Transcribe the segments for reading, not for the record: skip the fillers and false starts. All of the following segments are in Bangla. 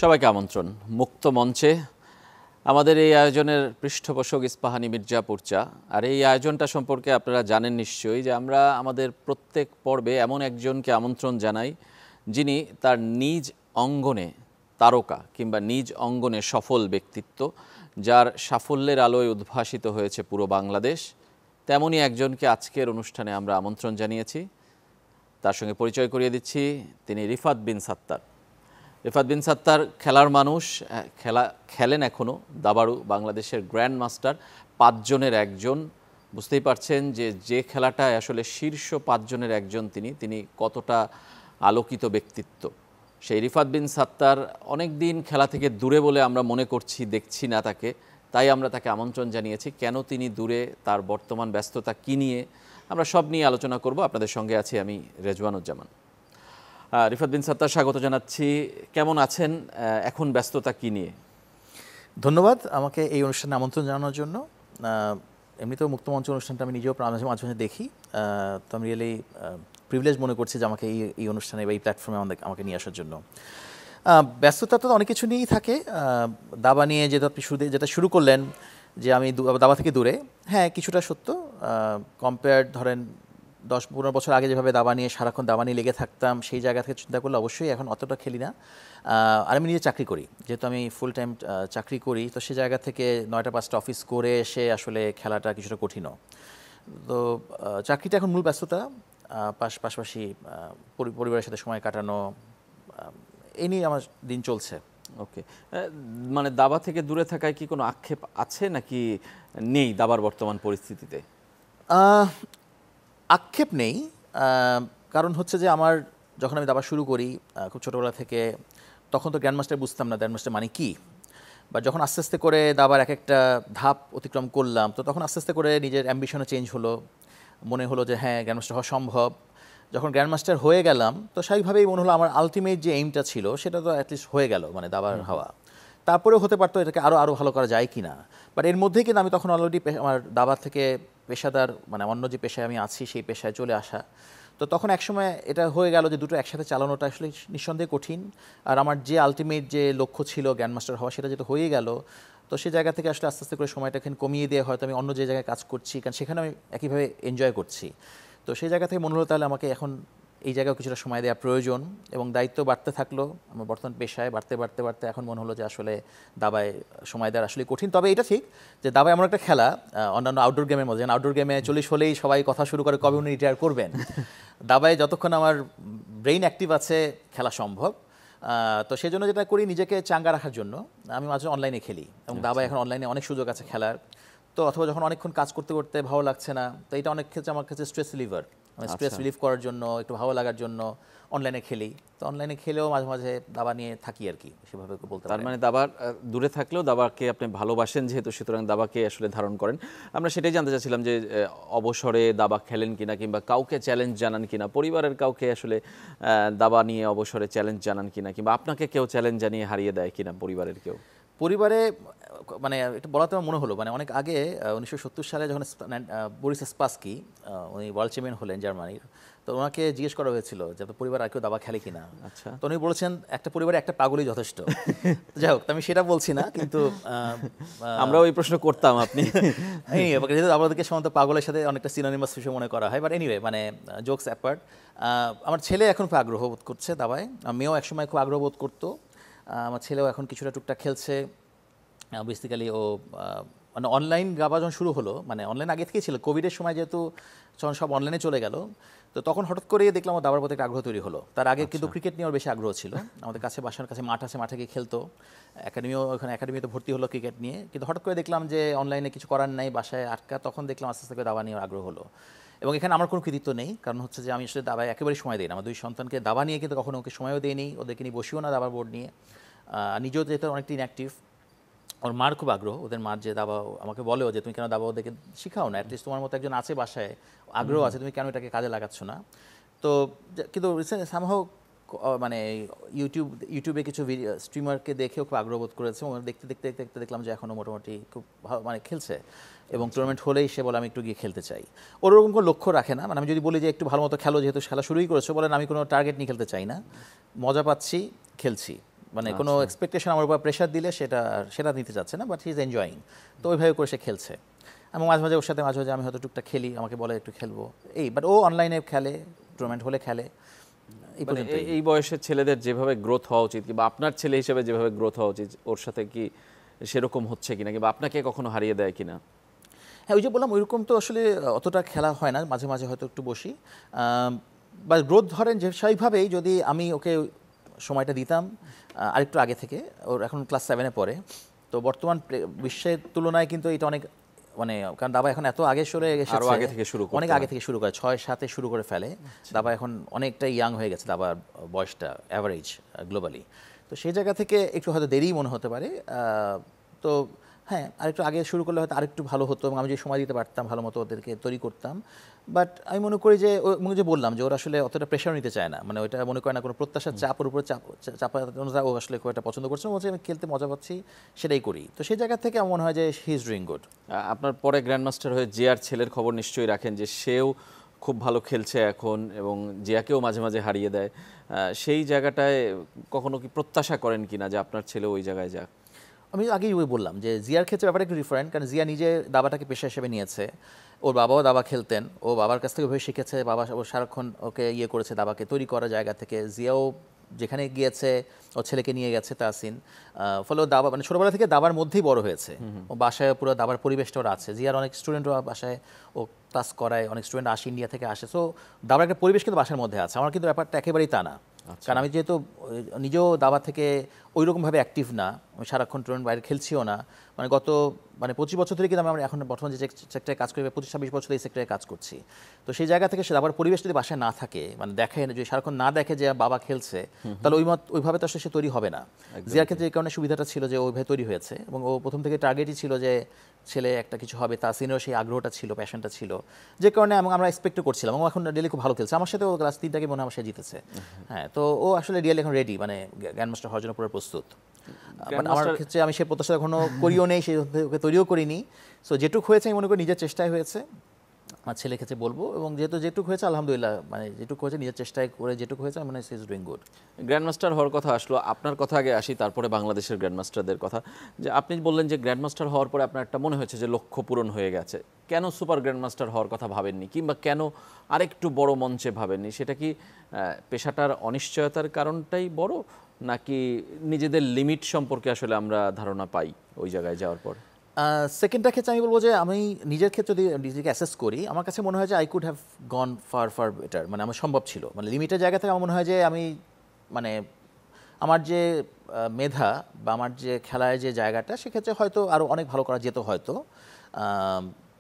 সবাইকে আমন্ত্রণ মুক্ত মঞ্চে। আমাদের এই আয়োজনের পৃষ্ঠপোষক ইস্পাহানি মির্জাপুর চা। আর এই আয়োজনটা সম্পর্কে আপনারা জানেন নিশ্চয়ই যে আমরা আমাদের প্রত্যেক পর্বে এমন একজনকে আমন্ত্রণ জানাই যিনি তার নিজ অঙ্গনে তারকা কিংবা নিজ অঙ্গনে সফল ব্যক্তিত্ব, যার সাফল্যের আলোয় উদ্ভাসিত হয়েছে পুরো বাংলাদেশ। তেমনই একজনকে আজকের অনুষ্ঠানে আমরা আমন্ত্রণ জানিয়েছি। তার সঙ্গে পরিচয় করিয়ে দিচ্ছি, তিনি রিফাত বিন সাত্তার। রিফাত বিন সাত্তার খেলার মানুষ, খেলেন এখনও দাবাড়ু, বাংলাদেশের গ্র্যান্ড মাস্টার, 5 জনের একজন। বুঝতেই পারছেন যে খেলাটায় আসলে শীর্ষ 5 জনের একজন তিনি কতটা আলোকিত ব্যক্তিত্ব। সেই রিফাত বিন সাত্তার অনেক দিন খেলা থেকে দূরে বলে আমরা মনে করছি, দেখছি না তাকে, তাই আমরা তাকে আমন্ত্রণ জানিয়েছি। কেন তিনি দূরে, তার বর্তমান ব্যস্ততা কী নিয়ে, আমরা সব নিয়ে আলোচনা করব। আপনাদের সঙ্গে আছি আমি রেজওয়ানুজ্জামান। রিফাত বিন সাত্তার, স্বাগত জানাচ্ছি। কেমন আছেন? এখন ব্যস্ততা কী নিয়ে? ধন্যবাদ আমাকে এই অনুষ্ঠানে আমন্ত্রণ জানানোর জন্য। এমনিতেও মুক্তমঞ্চ অনুষ্ঠানটা আমি নিজেও মাঝে মাঝে দেখি, তো আমি রিয়েলি প্রিভিলেজ মনে করছি যে আমাকে এই অনুষ্ঠানে বা এই প্ল্যাটফর্মে আমাকে নিয়ে আসার জন্য। ব্যস্ততা তো অনেক কিছু নিয়েই থাকে। দাবা নিয়ে যেটা শুরু করলেন যে আমি দাবা থেকে দূরে, হ্যাঁ কিছুটা সত্য। কম্পেয়ার ধরেন 10-15 বছর আগে যেভাবে দাবা নিয়ে সারাক্ষণ দাবা নিয়ে লেগে থাকতাম, সেই জায়গা থেকে চিন্তা করলে অবশ্যই এখন অতটা খেলি না। আর আমি নিজে চাকরি করি, যেহেতু আমি ফুল টাইম চাকরি করি, তো সেই জায়গা থেকে 9টা-5টা অফিস করে এসে আসলে খেলাটা কিছুটা কঠিনও। তো চাকরিটা এখন মূল ব্যস্ততা, পাশাপাশি পরিবারের সাথে সময় কাটানো, এই নিয়ে আমার দিন চলছে। ওকে, মানে দাবা থেকে দূরে থাকায় কি কোনো আক্ষেপ আছে নাকি নেই দাবার বর্তমান পরিস্থিতিতে? আক্ষেপ নেই, কারণ হচ্ছে যে আমার যখন আমি দাবা শুরু করি খুব ছোটোবেলা থেকে, তখন তো গ্র্যান্ড মাস্টার বুঝতাম না গ্র্যান্ড মাস্টার মানে কী। বা যখন আস্তে আস্তে করে দাবার একটা ধাপ অতিক্রম করলাম, তো তখন আস্তে আস্তে করে নিজের অ্যাম্বিশনও চেঞ্জ হলো, মনে হলো যে হ্যাঁ গ্র্যান্ড মাস্টার হওয়া সম্ভব। যখন গ্র্যান্ড মাস্টার হয়ে গেলাম, তো স্বাভাবিকভাবেই মনে হলো আমার আলটিমেট যে এইমটা ছিল সেটা তো অ্যাটলিস্ট হয়ে গেল, মানে দাবার হওয়া। তারপরেও হতে পারতো এটাকে আরও ভালো করা যায় কি না। বাট এর মধ্যেই কিন্তু আমি তখন অলরেডি আমার দাবার থেকে পেশাদার, মানে অন্য যে পেশায় আমি আছি সেই পেশায় চলে আসা। তো তখন একসময় এটা হয়ে গেল যে দুটো একসাথে চালানোটা আসলে নিঃসন্দেহে কঠিন। আর আমার যে আলটিমেট যে লক্ষ্য ছিল গ্র্যান্ড মাস্টার হওয়া, সেটা যেটা হয়ে গেল, তো সেই জায়গা থেকে আসলে আস্তে আস্তে করে সময়টা এখানে কমিয়ে দিয়ে হয়তো আমি অন্য যে জায়গায় কাজ করছি, কারণ সেখানে আমি একইভাবে এনজয় করছি। তো সেই জায়গা থেকে মনে হলো তাহলে আমাকে এখন এই জায়গায় কিছুটা সময় দেওয়া প্রয়োজন, এবং দায়িত্ব বাড়তে থাকলো আমার বর্তমান পেশায়, বাড়তে এখন মনে হলো যে আসলে দাবায় সময় দেওয়া আসলে কঠিন। তবে এটা ঠিক যে দাবায় এমন একটা খেলা, অন্যান্য আউটডোর গেমের মধ্যে, আউটডোর গেমে 40 হলেই সবাই কথা শুরু করে কবে উনি রিটায়ার করবেন। দাবায় যতক্ষণ আমার ব্রেইন অ্যাক্টিভ আছে খেলা সম্ভব। তো সেই জন্য যেটা করি, নিজেকে চাঙ্গা রাখার জন্য আমি মাঝে অনলাইনে খেলি, এবং দাবায় এখন অনলাইনে অনেক সুযোগ আছে খেলার। তো অথবা যখন অনেকক্ষণ কাজ করতে করতে ভালো লাগছে না, তো এটা অনেক ক্ষেত্রে আমার কাছে স্ট্রেস রিলিভার, স্ট্রেস রিলিভ করার জন্য, একটু ভালো লাগার জন্য অনলাইনে খেলি। তো অনলাইনে খেলেও মাঝে মাঝে দাবা নিয়ে থাকি আর কি, সেভাবে বলতে পারি। তার মানে দাবার দূরে থাকলেও দাবাকে আপনি ভালোবাসেন যেহেতু, সুতরাং দাবাকে আসলে ধারণ করেন। আমরা সেটাই জানতে চাচ্ছিলাম যে অবসরে দাবা খেলেন কিনা, কিংবা কাউকে চ্যালেঞ্জ জানান কিনা, পরিবারের কাউকে আসলে দাবা নিয়ে অবসরে চ্যালেঞ্জ জানান কিনা, কিংবা আপনাকে কেউ চ্যালেঞ্জ জানিয়ে হারিয়ে দেয় কিনা পরিবারের কেউ? পরিবারে মানে এটা বলাতে আমার মনে হলো, মানে অনেক আগে 1970 সালে যখন বরিস স্পাসকি উনি ওয়ার্ল্ড চ্যাম্পিয়ন হলেন জার্মানির, তো ওনাকে জিজ্ঞেস করা হয়েছিল যে আপনার পরিবার আর কেউ দাবা খেলে কিনা। আচ্ছা, তো উনি বলেছেন একটা পরিবারে একটা পাগলই যথেষ্ট। যাই হোক, আমি সেটা বলছি না, কিন্তু আমরা ওই প্রশ্ন করতাম আপনি যেহেতু আমাদেরকে সাধারণত পাগলের সাথে অনেকটা সিনোনিমাস হিসেবে মনে করা হয়। বাট এনিওয়ে, মানে জোকস অ্যাপার্ট, আমার ছেলে এখন খুব আগ্রহ বোধ করছে দাবায়। মেয়েও একসময় খুব আগ্রহ বোধ করতো। আমার ছেলেও এখন কিছুটা টুকটাক খেলছে। বেসিক্যালি ও মানে অনলাইন দাবা যখন শুরু হলো, মানে অনলাইন আগে থেকেই ছিল, কোভিডের সময় যেহেতু যখন সব অনলাইনে চলে গেল, তো তখন হঠাৎ করে দেখলাম ও দাবার প্রতি একটা আগ্রহ তৈরি হলো। তার আগে কিন্তু ক্রিকেট নিয়ে ওর বেশি আগ্রহ ছিল। আমাদের কাছে, বাসার কাছে মাঠ আছে, মাঠে গিয়ে খেলতো। একাডেমিতে ভর্তি হলো ক্রিকেট নিয়ে, কিন্তু হঠাৎ করে দেখলাম যে অনলাইনে কিছু করার নাই, বাসায় আটকা। তখন দেখলাম আস্তে আস্তে করে দাবা নিয়ে আগ্রহ হলো। এবং এখানে আমার কোনো কৃতিত্ব নেই, কারণ হচ্ছে যে আমি আসলে দাবায় একেবারেই সময় দিই না। আমার 2 সন্তানকে দাবা নিয়ে কিন্তু কখনো ওকে সময়ও দিইনি, ওদেরকে নিয়ে বসিও না দাবার বোর্ড নিয়ে। নিজেও যেহেতু অনেকটা ইনঅ্যাক্টিভ। ওর মার খুব আগ্রহ, ওদের মার যে দাবা, আমাকে বলেও যে তুমি কেন দাবা ওদেরকে শিখাও না, অ্যাটলিস্ট তোমার মতো একজন আছে বাসায়, আগ্রহ আছে, তুমি কেন এটাকে কাজে লাগাচ্ছ না। তো কিন্তু সামহাও মানে ইউটিউবে কিছু স্ট্রিমারকে দেখেও খুব আগ্রহ বোধ করেছে, এবং দেখতে দেখতে দেখলাম যে এখনও মোটামুটি খুব ভালো মানে খেলছে, এবং টুর্নামেন্ট হলেই সে বলে আমি একটু গিয়ে খেলতে চাই। ওরকম কোনো লক্ষ্য রাখে না, মানে আমি যদি বলি যে একটু ভালো মতো খেলো, যেহেতু খেলা শুরুই করেছো, বলেন আমি কোনো টার্গেট নিয়ে খেলতে চাই না, মজা পাচ্ছি, খেলছি। মানে কোনো এক্সপেকটেশন আমার উপর প্রেশার দিলে সেটা নিতে চাচ্ছে না, বাট হি ইজ এনজয়িং। তো ওইভাবে করে সে খেলছে এবং মাঝে মাঝে ওর সাথে মাঝে মাঝে আমি হয়তো টুকটা খেলি, আমাকে বলে একটু খেলবো বাট ও অনলাইনে খেলে, টুর্নামেন্ট হলে খেলে। মানে এই বয়সের ছেলেদের যেভাবে গ্রোথ হওয়া উচিত, কিংবা আপনার ছেলে হিসেবে যেভাবে গ্রোথ হওয়া উচিত, ওর সাথে কি সেরকম হচ্ছে কিনা, কিংবা আপনাকে কখনো হারিয়ে দেয় কিনা? হ্যাঁ, ওই যে বললাম ওইরকম তো আসলে অতটা খেলা হয় না, মাঝে মাঝে হয়তো একটু বসি। বা গ্রোথ ধরেন যে সেইভাবেই যদি আমি ওকে সময়টা দিতাম আরেকটু আগে থেকে, ওর এখন ক্লাস 7-এ পড়ে, তো বর্তমান বিশ্বের তুলনায় কিন্তু এটা অনেক মানে, কারণ দাবা এখন এত আগে সরে গেছে, আরো আগে থেকে শুরু অনেক আগে থেকে শুরু করে 6-7-এ শুরু করে ফেলে। দাবা এখন অনেকটা ইয়াং হয়ে গেছে, দাবার বয়সটা অ্যাভারেজ গ্লোবালি। তো সেই জায়গা থেকে একটু হয়তো দেরিই মনে হতে পারে। তো হ্যাঁ, আরেকটু আগে শুরু করলে হয়তো আরেকটু ভালো হতো এবং আমি যে সময় দিতে পারতাম, ভালো মতো ওদেরকে তৈরি করতাম। বাট আমি মনে করি যে যে বললাম যে ওরা আসলে অতটা প্রেশার নিতে চায় না, মানে ওইটা মনে করে না কোনো প্রত্যাশার চাপের উপরে চাপা ও আসলে খুব একটা পছন্দ করছে না, বলছে আমি খেলতে মজা পাচ্ছি সেটাই করি। তো সেই জায়গা থেকে আমার মনে হয় যে হি ইজ ডুইং গুড। আপনার পরে গ্র্যান্ড মাস্টার হয়ে জিয়ার ছেলের খবর নিশ্চয়ই রাখেন, যে সেও খুব ভালো খেলছে এখন এবং জিয়াকেও মাঝে মাঝে হারিয়ে দেয়। সেই জায়গাটায় কখনো কি প্রত্যাশা করেন কিনা যে আপনার ছেলে ওই জায়গায় যাক? আমি আগেই ওই বললাম যে জিয়ার ক্ষেত্রে ব্যাপারটা একটু ডিফারেন্ট, কারণ জিয়া নিজে দাবাটাকে পেশা হিসেবে নিয়েছে। ওর বাবাও দাবা খেলতেন, ও বাবার কাছ থেকে ওইভাবে শিখেছে, বাবা ও সারাক্ষণ ওকে করেছে দাবাকে তৈরি করার জায়গা থেকে। জিয়াও যেখানে গিয়েছে ও ছেলেকে নিয়ে গেছে তাহসিন, ফলে ও দাবা মানে ছোটোবেলা থেকে দাবার মধ্যেই বড় হয়েছে। ও বাসায় পুরো দাবার পরিবেশটা ওর আছে। জিয়ার অনেক স্টুডেন্টও বাসায় ও ক্লাস করায়, অনেক স্টুডেন্ট আসে, ইন্ডিয়া থেকে আসে। সো দাবার একটা পরিবেশ কিন্তু বাসার মধ্যে আছে। আমার কিন্তু ব্যাপারটা একেবারেই তা না, কারণ আমি যেহেতু নিজেও দাবা থেকে ওই রকমভাবে অ্যাক্টিভ না, আমি সারাক্ষণ টুর্নামেন্ট বাইরে খেলছিও না। মানে গত 25 বছর ধরে কিন্তু আমি এখন বর্তমানে যে সেক্টরে কাজ করি, 25-26 বছর এই সেক্টরে কাজ করছি। তো সেই জায়গা থেকে সে দাবার পরিবেশ যদি বাসায় না থাকে, মানে দেখে যদি সারাক্ষণ না দেখে যে বাবা খেলছে, তাহলে ওইভাবে তো আসলে সে তৈরি হবে না। জিয়ার ক্ষেত্রে এই কারণে সুবিধাটা ছিল যে ওইভাবে তৈরি হয়েছে এবং ও প্রথম থেকে টার্গেটই ছিল যে ছেলে একটা কিছু হবে, তাহসিনেরও সেই আগ্রহটা ছিল, প্যাশনটা ছিল, যে কারণে আমরা এক্সপেক্টও করছিলাম। এবং এখন ডেলি খুব ভালো খেলছে, আমার সাথে ও ক্লাস 3টাকে মনে হয় আমার সাথে জিতেছে। হ্যাঁ, তো ও আসলে রিয়েলি এখন রেডি, মানে গ্র্যান্ড মাস্টার হওয়ার জন্য পুরো প্রস্তুত। আমার ক্ষেত্রে আমি সে প্রত্যাশা এখনো করিও নেই, সেই ওকে তৈরিও করিনি। সো যেটুক হয়েছে আমি মনে করি নিজের চেষ্টায় হয়েছে, আমার ছেলের ক্ষেত্রে বলবো। এবং যেটুক হয়েছে আলহামদুলিল্লাহ, মানে যেটুক হয়েছে নিজের চেষ্টায় করে যেটুক হয়েছে, মানে she is doing good. Grand master হওয়ার কথা আসলো, আপনার কথা আগে আসি, তারপরে বাংলাদেশের গ্র্যান্ড মাস্টারদের কথা। যে আপনি বললেন যে গ্র্যান্ড মাস্টার হওয়ার পরে আপনার একটা মনে হয়েছে যে লক্ষ্য পূরণ হয়ে গেছে, কেন সুপার গ্র্যান্ড মাস্টার হওয়ার কথা ভাবেননি, কিংবা কেন আরেকটু বড় মঞ্চে ভাবেননি? সেটা কি পেশাটার অনিশ্চয়তার কারণটাই বড়, নাকি নিজেদের লিমিট সম্পর্কে আসলে আমরা ধারণা পাই ওই জায়গায় যাওয়ার পর? সেকেন্ডটার ক্ষেত্রে আমি বলবো যে আমি নিজের ক্ষেত্রে যদি নিজেকে অ্যাসেস করি, আমার কাছে মনে হয় যে I could have gone far better, মানে আমার সম্ভব ছিল। মানে লিমিটের জায়গা থেকে আমার মনে হয় যে আমি মানে আমার যে মেধা বা আমার যে খেলার যে জায়গাটা, সেক্ষেত্রে হয়তো আরও অনেক ভালো করা যেত হয়তো।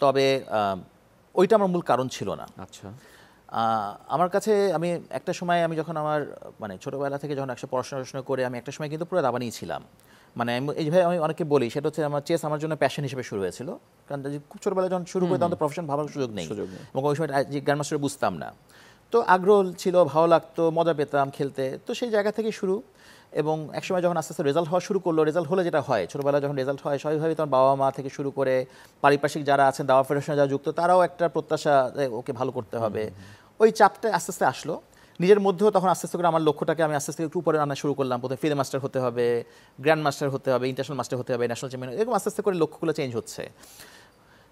তবে ওইটা আমার মূল কারণ ছিল না। আচ্ছা, আমার কাছে আমি একটা সময়, আমি যখন আমার মানে ছোটোবেলা থেকে যখন একসাথে পড়াশোনা করে আমি একটা সময় কিন্তু পুরো দাবা নিয়েছিলাম। মানে এইভাবে আমি অনেকে বলি, সেটা হচ্ছে আমার চেস আমার জন্য প্যাশন হিসেবে শুরু হয়েছিল। কারণ খুব ছোটোবেলায় যখন শুরু করে তখন তো প্রফেশন ভাবার সুযোগ নেই, এবং ওই সময় যে গ্র্যান্ড মাস্টার বুঝতাম না। তো আগ্রহ ছিল, ভালো লাগতো, মজা পেতাম খেলতে। তো সেই জায়গা থেকে শুরু। এবং একসময় যখন আস্তে আস্তে রেজাল্ট হওয়া শুরু করলো, রেজাল্ট হলে যেটা হয়, ছোটোবেলায় যখন রেজাল্ট হয় স্বাভাবিকভাবেই তখন বাবা মা থেকে শুরু করে পারিপার্শ্বিক যারা আছেন, দাবা ফেডারেশনে যারা যুক্ত, তারাও একটা প্রত্যাশা ওকে ভালো করতে হবে। ওই চাপটা আস্তে আস্তে আসলো নিজের মধ্যেও। তখন আস্তে আস্তে করে আমার লক্ষ্যটাকে আমি আস্তে আস্তে একটু উপরে আনা শুরু করলাম। প্রথমে ফিল্ড মাস্টার হতে হবে, গ্র্যান্ড মাস্টার হতে হবে, ইন্টারন্যাশনাল মাস্টার হতে হবে, ন্যাশনাল চ্যাম্পিয়ন, এরকম আস্তে আস্তে করে লক্ষ্যগুলো চেঞ্জ হচ্ছে।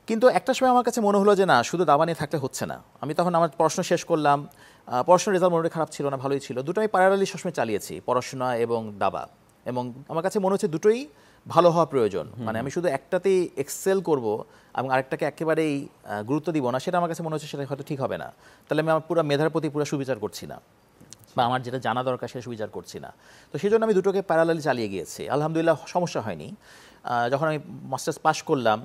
কিন্তু একটা সময় আমার কাছে মনে হলো যে না, শুধু দাবা নিয়ে থাকলে হচ্ছে না। আমি তখন আমার পড়াশোনা শেষ করলাম, পড়াশোনার রেজাল্ট মোটামুটি খারাপ ছিল না, ভালোই ছিল। দুটো আমি প্যারালালি সবসময় চালিয়েছি, পড়াশোনা এবং দাবা। এবং আমার কাছে মনে হচ্ছে দুটোই ভালো হওয়া প্রয়োজন। মানে আমি শুধু একটাতেই এক্সেল করব এবং আরেকটাকে একেবারেই গুরুত্ব দিব না, সেটা আমার কাছে মনে হচ্ছে সেটা হয়তো ঠিক হবে না। তাহলে আমি আমার পুরো মেধার প্রতি পুরো সুবিচার করছি না, বা আমার যেটা জানা দরকার সেটা সুবিচার করছি না। তো সেই জন্য আমি দুটোকে প্যারালালি চালিয়ে গিয়েছি। আলহামদুলিল্লাহ সমস্যা হয়নি। যখন আমি মাস্টার্স পাশ করলাম,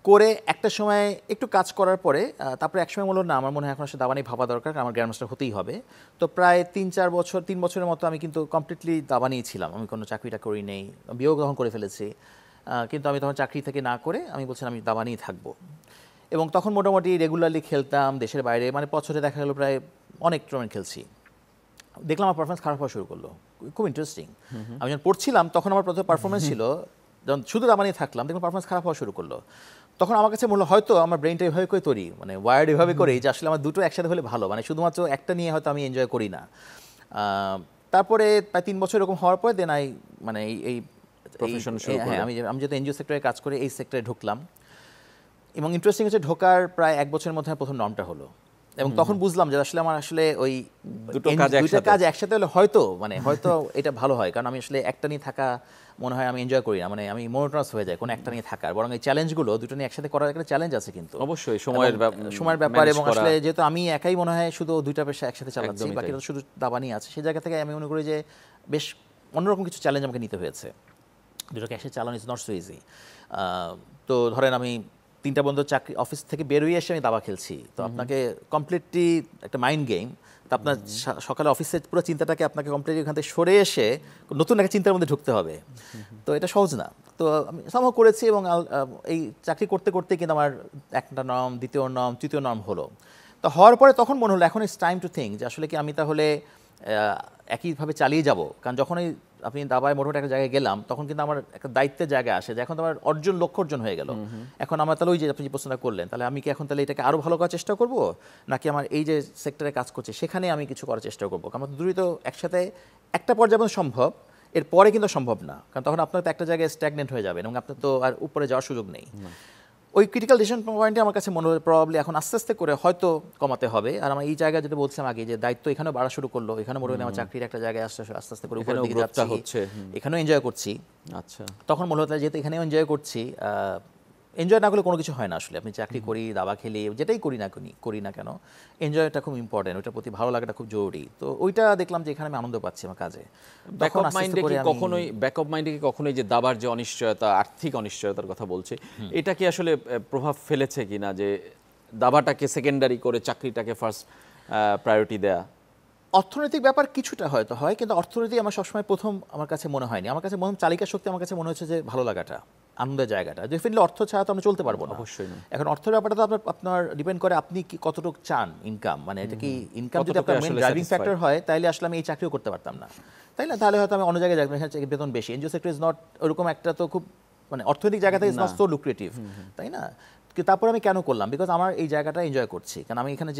করে একটা সময় একটু কাজ করার পরে তারপরে একসময় বললো না, আমার মনে হয় এখন আসলে দাবা নিয়ে ভাবা দরকার, আমার গ্র্যান্ড মাস্টার হতেই হবে। তো প্রায় 3 বছরের মতো আমি কিন্তু কমপ্লিটলি দাবা নিয়েছিলাম। আমি কোনো চাকরিটা করি নেই, বিয়েও তখন করে ফেলেছি। কিন্তু আমি তখন চাকরি থেকে না করে আমি বলছিলাম আমি দাবা নিয়েই থাকবো। এবং তখন মোটামুটি রেগুলারলি খেলতাম দেশের বাইরে, মানে বছরে দেখা গেলো প্রায় অনেক টুর্নামেন্ট খেলছি। দেখলাম আমার পারফরমেন্স খারাপ হওয়া শুরু করলো। খুব ইন্টারেস্টিং। আমি যখন পড়ছিলাম তখন আমার প্রথম পারফরমেন্স ছিল, যখন শুধু দাবা নিয়ে থাকলাম দেখলাম পারফরমেন্স খারাপ হওয়া শুরু করলো। তখন আমার কাছে মনে হয়তো আমার ব্রেনটা এভাবে করে তৈরি, মানে ওয়ার্ড এভাবে করেই যে আসলে আমার দুটো একসাথে হলে ভালো, মানে শুধুমাত্র একটা নিয়ে হয়তো আমি এনজয় করি না। তারপরে প্রায় 3 বছর এরকম হওয়ার পরে দেন মানে এই Profession শুরু হ্যাঁ করলেন। আমি যেহেতু এনজিও সেক্টরে কাজ করি এই সেক্টরে ঢুকলাম এবং ইন্টারেস্টিং হচ্ছে ঢোকার প্রায় 1 বছরের মধ্যে আমার প্রথম নর্মটা হলো এবং তখন বুঝলাম যে আসলে আমার আসলে ওই দুটো কাজ দুইটা একসাথে। কাজ একসাথে হলে হয়তো এটা ভালো হয়, কারণ আমি আসলে একটা নিয়ে থাকা মনে হয় আমি এনজয় করি না, মানে আমি মোনোটোনাস হয়ে যায় কোনো একটা নিয়ে থাকার, বরং এই চ্যালেঞ্জগুলো দুটো নিয়ে একসাথে করার একটা চ্যালেঞ্জ আছে কিন্তু অবশ্যই সময়ের সময়ের ব্যাপার manage এবং করা। আসলে যেহেতু আমি একাই মনে হয় শুধু দুইটা পেশা একসাথে চালাচ্ছি, একদমই তাই। বাকিটা শুধু দাবানি আছে, সেই জায়গা থেকে আমি মনে করি যে বেশ অন্যরকম কিছু চ্যালেঞ্জ আমাকে নিতে হয়েছে। দুটোকে একসাথে চালানো ইজ নট সো ইজি। তো ধরেন আমি 3টা বন্ধু চাকরি অফিস থেকে বেরোয় এসে আমি দাবা খেলছি, তো আপনাকে কমপ্লিটলি একটা মাইন্ড গেম, তো আপনার সকালে অফিসের পুরো চিন্তাটাকে আপনাকে কমপ্লিটলি ওখান থেকে সরে এসে নতুন একটা চিন্তার মধ্যে ঢুকতে হবে, তো এটা সহজ না। তো আমি সামহ করেছি এবং এই চাকরি করতে করতে কিন্তু আমার একটা নর্ম, দ্বিতীয় নর্ম, তৃতীয় নর্ম হলো। তো হওয়ার পরে তখন মনে হলো এখন ইটস টাইম টু থিঙ্ক যে আসলে কি আমি তাহলে একইভাবে চালিয়ে যাব, কারণ যখনই আপনি দাবায় মোটামুটি একটা জায়গায় গেলাম তখন কিন্তু আমার একটা দায়িত্বের জায়গা আসে যে এখন তো আমার লক্ষ্য অর্জন হয়ে গেল, এখন আমার তাহলে ওই যে আপনি যে প্রশ্নটা করলেন, তাহলে আমি কি এখন তাহলে এটাকে আরও ভালো করার চেষ্টা করব, নাকি আমার এই যে সেক্টরে কাজ করছে সেখানে আমি কিছু করার চেষ্টা করবো, কারণ দুটোই তো একসাথে একটা পর্যায়ে পর্যন্ত সম্ভব, এরপরে কিন্তু সম্ভব না, কারণ তখন আপনার তো একটা জায়গায় স্ট্যাগনেন্ট হয়ে যাবেন এবং আপনার তো আর উপরে যাওয়ার সুযোগ নেই। ওই ক্রিটিক্যাল ডিসিশন পয়েন্টে আমার কাছে মনে হয় প্রবাবলি এখন আস্তে আস্তে করে হয়তো কমাতে হবে। আর আমার এই জায়গায় যেটা বলছিলাম আগে যে দায়িত্ব এখানেও বাড়া শুরু করলো, এখানে মনে হয় আমার চাকরির একটা জায়গায় আস্তে আস্তে আস্তে করে উপরের এখানেও দিকে গ্রোথটা যাচ্ছি, হচ্ছে। এখানেও এনজয় করছি। আচ্ছা। তখন মনে হতো যেহেতু এখানেও এনজয় করছি, এনজয় না করলে কোনো কিছু হয় না আসলে। আপনি চাকরি করি, দাবা খেলি, যেটাই করি না কেন, এনজয়টা খুব ইম্পর্টেন্ট, ওইটার প্রতি ভালো লাগাটা খুব জরুরি। তো ওইটা দেখলাম যে এখানে আমি আনন্দ পাচ্ছি আমার কাজে। তখন আস্তে আস্তে করে আমি ব্যাক অফ মাইন্ডে কি কখনোই যে দাবার যে অনিশ্চয়তা, আর্থিক অনিশ্চয়তার কথা বলছে, এটা কি আসলে প্রভাব ফেলেছে কিনা যে দাবাটাকে সেকেন্ডারি করে চাকরিটাকে ফার্স্ট প্রায়োরিটি দেয়া? অর্থনৈতিক ব্যাপার কিছুটা হয়তো হয়, কিন্তু অর্থনীতি আমার সবসময় প্রথম আমার কাছে মনে হয়নি। আমার কাছে চালিকা শক্তি আমার কাছে মনে হচ্ছে যে ভালো লাগাটা, আনন্দের জায়গাটা। ডেফিনেটলি অর্থ ছাড়া তো আমরা চলতে পারবো না। অবশ্যই না। এখন অর্থের ব্যাপারটা তো আপনার ডিপেন্ড করে আপনি কি কতটুকু চান ইনকাম, মানে এটা কি ইনকাম যদি কতটুকু আপনার মেইন আসলে ড্রাইভিং satisfied? ফ্যাক্টর হয় তাহলে আসলে আমি এই চাকরিও করতে পারতাম না, তাই না? তাহলে হয়তো আমি অন্য জায়গায় যাবো, এখানে বেতন বেশি। এনজিও সেক্টর ইজ নট ওরকম একটা তো খুব মানে অর্থনৈতিক জায়গা থেকে ইজ নট সো লুক্রেটিভ, তাই না? কিন্তু তারপর আমি কেন করলাম? বিকজ আমার এই জায়গাটা এনজয় করছি, কারণ আমি এখানে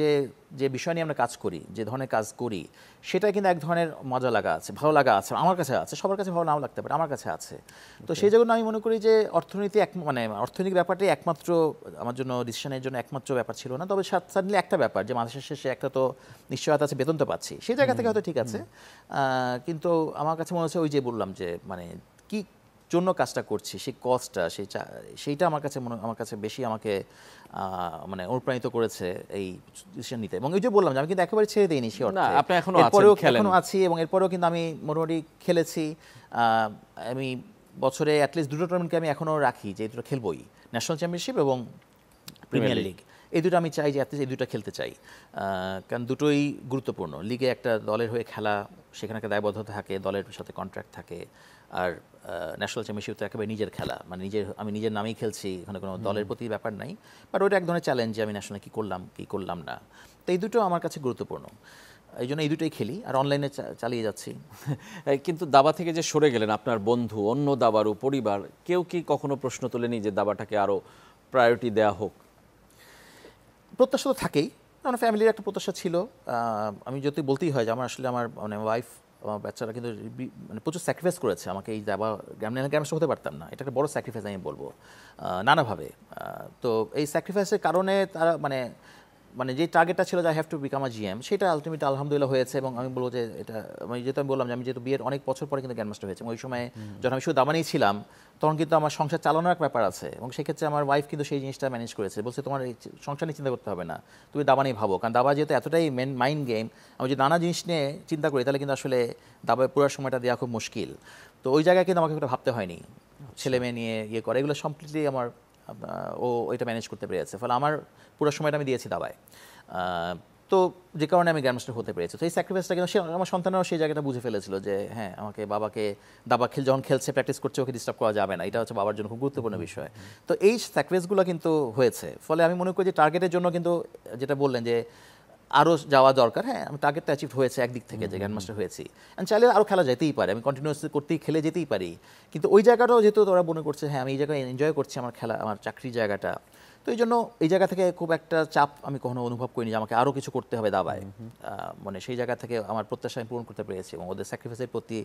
যে বিষয় নিয়ে আমরা কাজ করি, যে ধরনের কাজ করি, সেটা কিন্তু এক ধরনের মজা লাগা আছে, ভালো লাগা আছে, আমার কাছে আছে। সবার কাছে ভালো নাও লাগতে পারে, আমার কাছে আছে। তো সেই জন্য আমি মনে করি যে অর্থনীতি মানে অর্থনৈতিক ব্যাপারটাই একমাত্র আমার জন্য ডিসিশনের জন্য একমাত্র ব্যাপার ছিল না। তবে সাডেনলি একটা ব্যাপার যে মাসের শেষে একটা তো নিশ্চয়তা আছে, বেতন তো পাচ্ছি, সেই জায়গা থেকে হয়তো ঠিক আছে। কিন্তু আমার কাছে মনে হচ্ছে ওই যে বললাম যে মানে কি জন্য কাজটা করছি, সেই কস্টটা, সেইটা আমার কাছে বেশি আমাকে মানে অনুপ্রাণিত করেছে এই ডিসিশন নিতে। এবং ওই যে বললাম যে আমি কিন্তু একেবারে ছেড়ে দিইনি সে না, অর্থে, আপনি এখনো এরপরেও আছেন, খেলেন। এখনো আছি এবং এরপরেও কিন্তু আমি মোটামুটি খেলেছি। আমি বছরে অ্যাটলিস্ট 2টো টুর্নামেন্টকে আমি এখনও রাখি যে এই দুটো খেলবই, ন্যাশনাল চ্যাম্পিয়নশিপ এবং প্রিমিয়ার লিগ। এই দুটো আমি চাই যে অ্যাটলিস্ট এই দুটো খেলতে চাই, কারণ দুটোই গুরুত্বপূর্ণ। লিগে একটা দলের হয়ে খেলা, সেখানে একটা দায়বদ্ধতা থাকে, দলের সাথে কন্ট্রাক্ট থাকে। আর ন্যাশনাল চ্যাম্পিয়নশিপ তো একেবারে নিজের খেলা, মানে আমি নিজের নামেই খেলছি, এখানে কোনো দলের প্রতি ব্যাপার নাই। বাট ওইটা এক ধরনের চ্যালেঞ্জ যে আমি ন্যাশনাল কী করলাম না। তো এই দুটো আমার কাছে গুরুত্বপূর্ণ, এই জন্য এই দুটোই খেলি আর অনলাইনে চালিয়ে যাচ্ছি। কিন্তু দাবা থেকে যে সরে গেলেন, আপনার বন্ধু, অন্য দাবারু, পরিবার, কেউ কি কখনো প্রশ্ন তোলেনি যে দাবাটাকে আরো প্রায়োরিটি দেয়া হোক? প্রত্যাশা তো থাকেই, আমার ফ্যামিলির একটা প্রত্যাশা ছিল। আমি যদি বলতেই হয় যে আমার মানে ওয়াইফ, আমার বাচ্চারা কিন্তু মানে প্রচুর স্যাক্রিফাইস করেছে আমাকে এই দাবা গ্রামে হতে পারতাম না, এটা একটা বড় স্যাক্রিফাইস আমি বলবো নানাভাবে। তো এই স্যাক্রিফাইসের কারণে তারা মানে যে টার্গেটটা ছিল যে I have to become a GM, সেটা আলটিমেটলি আলহামদুলিল্লাহ হয়েছে। এবং আমি বলবো যে এটা আমি বললাম যে আমি যেহেতু বিয়ের অনেক বছর পরে কিন্তু গ্র্যান্ডমাস্টার হয়েছে, ওই সময় যখন আমি শুধু দাবানেই ছিলাম তখন কিন্তু আমার সংসার চালানোর এক ব্যাপার আছে, এবং সেক্ষেত্রে আমার ওয়াইফ কিন্তু সেই জিনিসটা ম্যানেজ করেছে। বলছে তোমার এই সংসার নিয়ে চিন্তা করতে হবে না, তুমি দাবানেই ভাবো, কারণ দাবা যেহেতু এতটাই মাইন্ড গেম, আমি যদি নানা জিনিস নিয়ে চিন্তা করি তাহলে কিন্তু আসলে দাবায় পুরো সময়টা দেওয়া খুব মুশকিল। তো ওই জায়গায় কিন্তু আমাকে একটা ভাবতে হয়নি, ছেলে মেয়ে নিয়ে ইয়ে করে, এগুলো কমপ্লিটলি আমার ও এটা ম্যানেজ করতে পেরেছে। ফলে আমার পুরো সময়টা আমি দিয়েছি দাবায়। তো যে কারণে আমি গ্র্যান্ডমাস্টার হতে পেরেছি। তো এই স্যাক্রিফাইসটা কিন্তু আমার সন্তানরাও সেই জায়গাটা বুঝে ফেলেছিল যে হ্যাঁ, বাবাকে দাবা যখন খেলছে, প্র্যাকটিস করছে, ওকে ডিস্টার্ব করা যাবে না, এটা হচ্ছে বাবার জন্য খুব গুরুত্বপূর্ণ বিষয়। তো এই স্যাক্রিফাইসগুলো কিন্তু হয়েছে। ফলে আমি মনে করি যে টার্গেটের জন্য কিন্তু যেটা বললেন যে আরও যাওয়া দরকার, হ্যাঁ, আমি টার্গেটটা অ্যাচিভ হয়েছে একদিক থেকে, যে গ্র্যান্ডমাস্টার হয়েছি। আমি চাইলে আরও খেলা যেতেই পারে, আমি কন্টিনিউয়াসলি খেলে যেতেই পারি, কিন্তু ওই জায়গাটাও যেহেতু ওরা মনে করছে হ্যাঁ আমি এই জায়গায় এনজয় করছি আমার খেলা, আমার চাকরির জায়গাটা, তো এই জন্য এই জায়গা থেকে খুব একটা চাপ আমি কখনো অনুভব করিনি যে আমাকে আরও কিছু করতে হবে দাবায়। মানে সেই জায়গা থেকে আমার প্রত্যাশা আমি পূরণ করতে পেরেছি এবং ওদের স্যাক্রিফাইসের প্রতি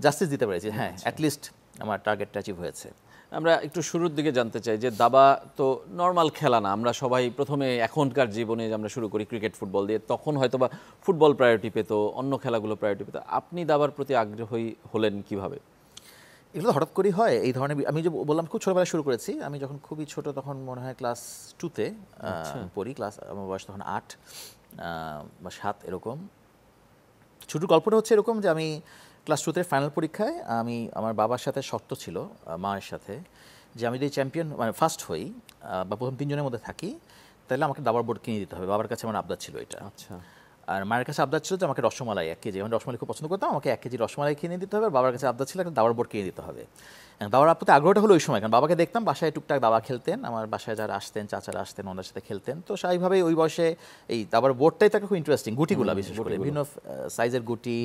জাস্টিস দিতে পেরেছি। হ্যাঁ, অ্যাটলিস্ট আমার টার্গেটটা অ্যাচিভ হয়েছে। আমরা একটু শুরুর দিকে জানতে চাই যে দাবা তো নর্মাল খেলা না, আমরা সবাই প্রথমে এখনকার জীবনে যে আমরা শুরু করি ক্রিকেট ফুটবল দিয়ে, তখন হয়তো বা ফুটবল প্রায়োরিটি পেত, অন্য খেলাগুলো প্রায়োরিটি পেত। আপনি দাবার প্রতি আগ্রহী হলেন কিভাবে? এগুলো হঠাৎ করেই হয় এই ধরনের। আমি যে বললাম খুব ছোটোবেলায় শুরু করেছি, আমি যখন খুবই ছোট তখন মনে হয় ক্লাস 2-তে পড়ি, আমার বয়স তখন 8 বা 7 এরকম। ছোটোর গল্পটা হচ্ছে এরকম যে আমি ক্লাস 2-তে ফাইনাল পরীক্ষায় আমার বাবার সাথে শর্ত ছিল, মায়ের সাথে, যে আমি যদি চ্যাম্পিয়ন মানে ফার্স্ট হই বা প্রথম 3 জনের মধ্যে থাকি, তাহলে আমাকে দাবার বোর্ড কিনে দিতে হবে। বাবার কাছে আমার আবদার ছিল এটা। আচ্ছা। আর মায়ের কাছে আবদার ছিল যে আমাকে রসমালাই 1 কেজি, আমি রসমালাই খুব পছন্দ করতাম, আমাকে 1 কেজি রসমালাই কিনে দিতে হবে। আর বাবার কাছে আবদার ছিল একটা দাবার বোর্ড কিনে দিতে হবে। দাবার প্রতি আগ্রহটা হলো ওই সময়, কারণ বাবাকে দেখতাম বাসায় টুকটাক দাবা খেলতেন, আমার বাসায় যারা আসতেন, চাচারা আসতেন, ওনার সাথে খেলতেন। তো স্বাভাবিকভাবেই ওই বয়সে এই দাবার বোর্ডটাই তাকে খুব ইন্টারেস্টিং, গুটিগুলা বিশেষ করে বিভিন্ন সাইজের গুটি,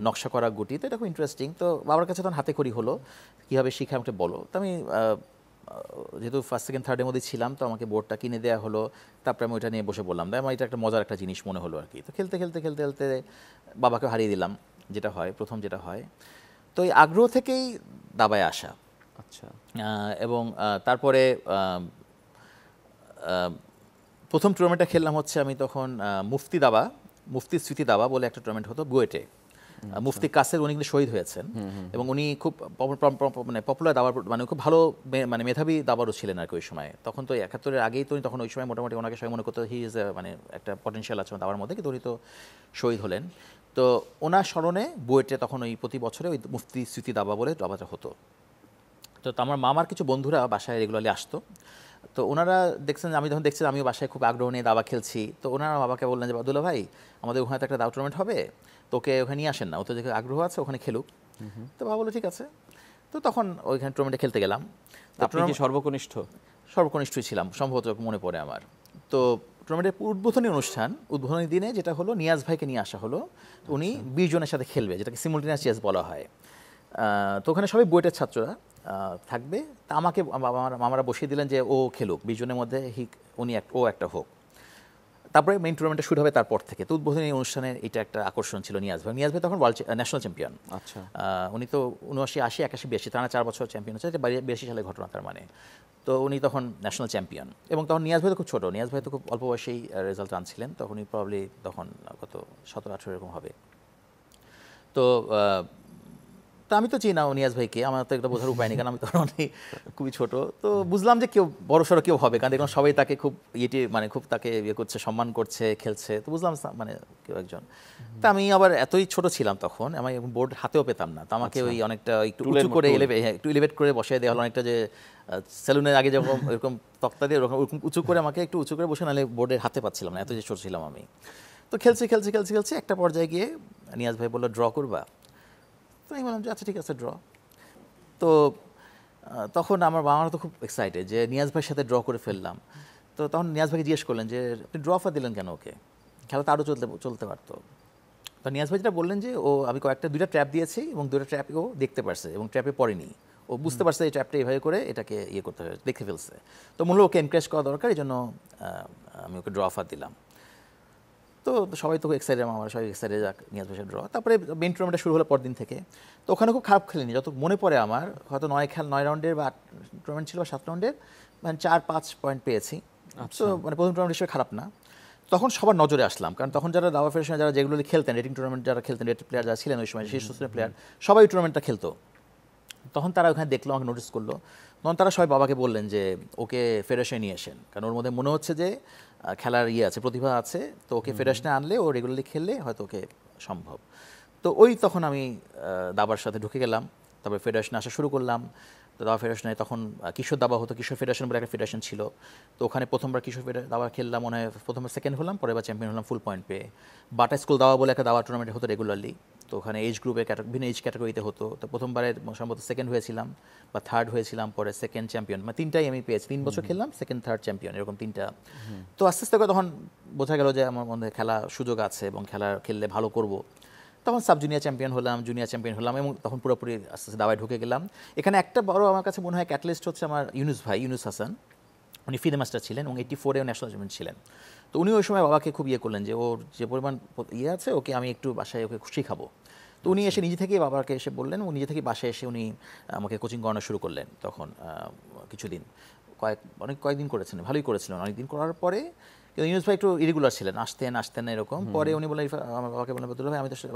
নকশা করা গুটি, তো এটা খুব ইন্টারেস্টিং। তো বাবার কাছে তখন হাতে খড়ি হলো, কীভাবে শিখে আমাকে বলো। তো আমি যেহেতু ফার্স্ট সেকেন্ড থার্ডের মধ্যে ছিলাম, তো আমাকে বোর্ডটা কিনে দেওয়া হলো। তারপরে আমি ওইটা নিয়ে বসে বললাম, তাই আমার এটা একটা মজার একটা জিনিস মনে হলো আর কি। তো খেলতে খেলতে খেলতে খেলতে বাবাকে হারিয়ে দিলাম, যেটা হয় প্রথম যেটা হয়। তো এই আগ্রহ থেকেই দাবায় আসা। আচ্ছা। এবং তারপরে প্রথম টুর্নামেন্টটা খেললাম হচ্ছে আমি তখন মুফতি স্মৃতি দাবা বলে একটা টুর্নামেন্ট হতো বুয়েটে। মুফতি কাসের উনি কিন্তু শহীদ হয়েছেন এবং উনি খুব মানে পপুলার দাবার, মানে খুব ভালো মানে মেধাবী দাবারও ছিলেন আর কি ওই সময়। তখন তো 71-এর আগেই তো উনি, তখন ওই সময় মোটামুটি ওনাকে সবাই মনে করতো হি ইজ মানে একটা পটেনশিয়াল আছে দাবার মধ্যে, কিন্তু উনি তো শহীদ হলেন। তো ওনার স্মরণে বুয়েটে তখন ওই প্রতি বছরে ওই মুফতি স্মৃতি দাবা বলে দাবাটা হতো। তো আমার মামার কিছু বন্ধুরা বাসায় রেগুলারলি আসতো। তো ওনারা দেখছেন, আমি যখন দেখছিলাম আমিও বাসায় খুব আগ্রহ নিয়ে দাবা খেলছি, তো ওনারা বাবাকে বললেন যে আব্দুল্লাহ ভাই, আমাদের ওখানে তো একটা দাবা টুর্নামেন্ট হবে, তোকে ওখানে নিয়ে আসেন না, ও তো দেখে আগ্রহ আছে, ওখানে খেলুক। তো বাবা বললো ঠিক আছে। তো তখন ওইখানে টুর্নামেন্টে খেলতে গেলাম। আপনি কি সর্বকনিষ্ঠ? সর্বকনিষ্ঠই ছিলাম সম্ভবত, মনে পড়ে আমার। তো টুর্নামেন্টের উদ্বোধনী উদ্বোধনী দিনে যেটা হলো, নিয়াজ ভাইকে নিয়ে আসা হলো। উনি 20 জনের সাথে খেলবে, যেটাকে সিমুলটেনিয়াস চেস বলা হয়। তো ওখানে সবাই বুয়েটের ছাত্ররা থাকবে। তা আমাকে মামারা বসিয়ে দিলেন যে ও খেলুক, 20 জনের মধ্যে ও একটা হোক। তারপরে মেইন টুর্নামেন্টটা শুরু হবে তারপর থেকে। তো উদ্বোধনী অনুষ্ঠানে এটা একটা আকর্ষণ ছিল। নিয়াজ ভাই তখন ন্যাশনাল চ্যাম্পিয়ন। আচ্ছা। উনি তো 79, 80, 81, 82 টানা 4 বছর চ্যাম্পিয়ন হচ্ছে, এটা 82 সালের ঘটনা তার মানে। তো উনি তখন ন্যাশনাল চ্যাম্পিয়ন, এবং তখন নিয়াজ ভাই তো খুব ছোটো, নিয়াজ ভাই তো খুব অল্প বয়সেই রেজাল্ট আনছিলেন, তখন উনি প্রবলি তখন কত 17-18 এরকম হবে। তো আমি তো চিনি না নিয়াজ ভাইকে, আমার তো একটা বোঝার উপায় নেই, কারণ আমি তখন অনেক খুবই ছোট। তো বুঝলাম যে কেউ বড়সড় কেউ হবে, কারণ দেখলাম সবাই তাকে খুব মানে খুব তাকে করছে, সম্মান করছে, খেলছে। তো বুঝলাম মানে কেউ একজন। তা আমি আবার এতই ছোট ছিলাম তখন, আমি বোর্ড হাতেও পেতাম না। তো আমাকে ওই অনেকটা একটু উঁচু করে একটু এলিভেট করে বসিয়ে দেওয়া হলো, অনেকটা যে সেলুনের আগে যেরকম এরকম তক্তা দিয়ে ওরকম উঁচু করে আমাকে একটু উঁচু করে বসে, নাহলে বোর্ডের হাতে পাচ্ছিলাম না, এত যে ছোট ছিলাম আমি। তো খেলছি একটা পর্যায়ে গিয়ে নিয়াজ ভাই বললো ড্র করবা। তো আমি বললাম যে আচ্ছা ঠিক আছে, ড্র। তো তখন আমার বাবা তো খুব এক্সাইটেড যে নিয়াজ ভাইয়ের সাথে ড্র করে ফেললাম। তো তখন নিয়াজ ভাইকে জিজ্ঞেস করলেন যে আপনি ড্র অফার দিলেন কেন ওকে, খেলা তো আরও চলতে পারতো। তো নিয়াজ ভাই যেটা বললেন যে আমি দুইটা ট্র্যাপ দিয়েছি এবং দুইটা ট্র্যাপ ও দেখতে পারছে এবং ট্র্যাপে পড়েনি, ও বুঝতে পারছে এই ট্র্যাপটা এইভাবে করে এটাকে করতে হবে, দেখে ফেলছে। তো মূলত ওকে এনকারেজ করা দরকার, এই জন্য আমি ওকে ড্র অফার দিলাম। তো সবাই তো এক্সাইটেড, আমার সবাই এক্সাইটেড, যাক নিয়াজ ভাইয়ের ড্র। তারপরে মেইন টুর্নামেন্টটা শুরু হলো পরদিন থেকে। তো ওখানে খুব খারাপ খেলিনি, যত মনে পড়ে আমার, হয়তো 9 রাউন্ডের বা 8 টুর্নামেন্ট ছিল বা 7 রাউন্ডের, মানে 4-5 পয়েন্ট পেয়েছি। তো মানে প্রথম টুর্নামেন্ট হিসেবে খারাপ না। তখন সবার নজরে আসলাম, কারণ তখন যারা দাবা ফেডারেশনে যেগুলো খেলতেন, রেটিং টুর্নামেন্ট যারা খেলতেন, রেটেড প্লেয়ার যারা ছিলেন ওই সময়, শীর্ষ স্তরের প্লেয়ার, সবাই টুর্নামেন্টটা খেলতো। তখন তারা ওখানে দেখলো, আমাকে নোটিস করলো। তখন তারা সবাই বাবাকে বললেন যে ওকে ফেডারেশনে নিয়ে আসেন, কারণ ওর মধ্যে মনে হচ্ছে যে খেলার আছে, প্রতিভা আছে, তো ওকে ফেডারেশনে আনলে ও রেগুলারলি খেললে হয়তো ওকে সম্ভব। তো তখন আমি দাবার সাথে ঢুকে গেলাম, তারপরে ফেডারেশনে আসা শুরু করলাম। তো দাবা ফেডারেশনে তখন কিশোর দাবা হতো, কিশোর ফেডারেশন বলে একটা ফেডারেশন ছিল। তো ওখানে প্রথমবার কিশোর দাবা খেললাম, মনে হয় প্রথমবার সেকেন্ড হলাম, পরে এবার চ্যাম্পিয়ন হলাম ফুল পয়েন্ট পেয়ে। বাটা স্কুল দাবা বলে একটা দাবা টুর্নামেন্ট হতো রেগুলারলি, তো ওখানে এজ গ্রুপে বিভিন্ন এজ ক্যাটাগরিতে হতো। তো প্রথমবারে সম্ভবত সেকেন্ড হয়েছিলাম বা থার্ড হয়েছিলাম, পরে সেকেন্ড চ্যাম্পিয়ন, মানে 3টাই আমি পেয়েছি। 3 বছর খেললাম, সেকেন্ড থার্ড চ্যাম্পিয়ন এরকম 3টা। তো আস্তে আস্তে করে তখন বোঝা গেল যে আমার মধ্যে খেলা সুযোগ আছে এবং খেললে ভালো করব। তখন সাব জুনিয়র চ্যাম্পিয়ন হলাম, জুনিয়র চ্যাম্পিয়ন হলাম, এবং তখন পুরোপুরি আস্তে আস্তে দাবায় ঢুকে গেলাম। এখানে একটা বড় আমার কাছে মনে হয় ক্যাটালিস্ট হচ্ছে আমার ইউনুস হাসান। উনি ফিদে মাস্টার ছিলেন এবং 84-এও ন্যাশনাল চ্যাম্পিয়ন ছিলেন। তো উনি ওই সময় বাবাকে খুব ইয়ে করলেন যে ওর যে পরিমাণ ইয়ে আছে ওকে আমি একটু বাসায় ওকে শেখাবো। তো উনি এসে নিজে থেকেই বাবাকে এসে বললেন, ও নিজে থেকেই বাসায় এসে উনি আমাকে কোচিং করানো শুরু করলেন। তখন কিছুদিন কয়েকদিন করেছেন, ভালোই করেছিলেন। অনেকদিন করার পরে কিন্তু ইউনুস ভাই একটু ইরেগুলার ছিলেন, আসতেন না এরকম। পরে উনি বললেন, আমার বাবাকে বললেন, বদরুল ভাই আমি তো আসলে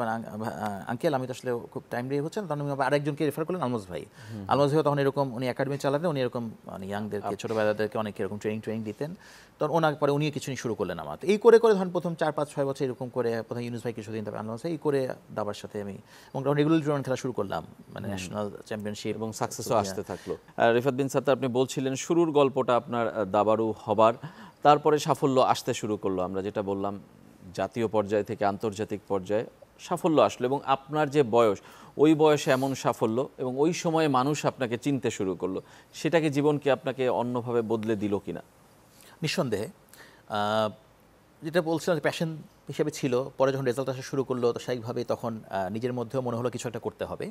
আঙ্কেল আমি তো আসলে খুব টাইম দিয়ে হচ্ছে না। তখন উনি আরেকজনকে রেফার করলেন, আলমজ ভাই। আলমজ ভাই তখন এরকম উনি একাডেমি চালাতেন, উনি এরকম মানে ইয়াংদেরকে ছোটোবেলাদেরকে অনেক এরকম ট্রেনিং দিতেন। তখন ওনার পরে উনি কিছু শুরু করলেন আমার। তো এই করে ধরেন প্রথম 4-5-6 বছর এরকম করে প্রথম ইউনুস ভাই কিছুদিন, তারপরে আলমজ ভাই, এই করে দাবার সাথে আমি এবং রেগুলার টুর্নামেন্ট খেলা শুরু করলাম, মানে ন্যাশনাল চ্যাম্পিয়নশিপ এবং সাকসেসও আসতে থাকলো। রিফাত বিন সাত্তার, আপনি বলছিলেন শুরুর গল্পটা আপনার দাবাড়ু হবার, তারপরে সাফল্য আসতে শুরু করলো। আমরা যেটা বললাম জাতীয় পর্যায় থেকে আন্তর্জাতিক পর্যায়ে সাফল্য আসলো, এবং আপনার যে বয়স, ওই বয়সে এমন সাফল্য এবং ওই সময়ে মানুষ আপনাকে চিনতে শুরু করলো, সেটা কি জীবনকে আপনাকে অন্যভাবে বদলে দিল কিনা? নিঃসন্দেহে। যেটা বলছিলাম প্যাশন হিসেবে ছিল, পরে যখন রেজাল্ট আসা শুরু করলো তো স্বাভাবিকভাবেই তখন নিজের মধ্যেও মনে হলো কিছু একটা করতে হবে।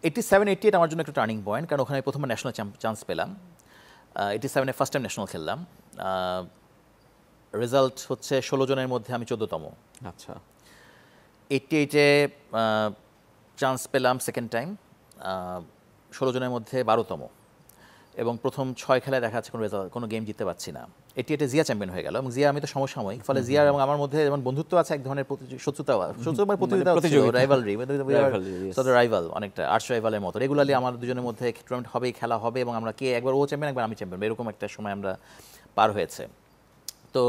87-88 আমার জন্য একটা টার্নিং পয়েন্ট, কারণ ওখানে প্রথমবার ন্যাশনাল চান্স পেলাম। 87-এ ফার্স্ট টাইম ন্যাশনাল খেললাম। রেজাল্ট হচ্ছে 16 জনের মধ্যে আমি 14তম। আচ্ছা। 88-এ চান্স পেলাম সেকেন্ড টাইম, 16 জনের মধ্যে 12তম, এবং প্রথম 6 খেলায় দেখা যাচ্ছে কোনো গেম জিততে পারছি না। 88-এ জিয়া চ্যাম্পিয়ন হয়ে গেল, এবং জিয়া আমি তো সমসাময়িক, ফলে জিয়ার এবং আমার মধ্যে যেমন বন্ধুত্ব আছে, এক ধরনের রাইভাল, অনেকটা আর্টস রাইভালের মতো। রেগুলারলি আমার দুজনের মধ্যে টুর্নামেন্ট হবেই, খেলা হবে, এবং আমরা কে একবার ও চ্যাম্পিয়ন একবার আমি চ্যাম্পিয়ন, এরকম একটা সময় আমরা পার হয়েছে। তো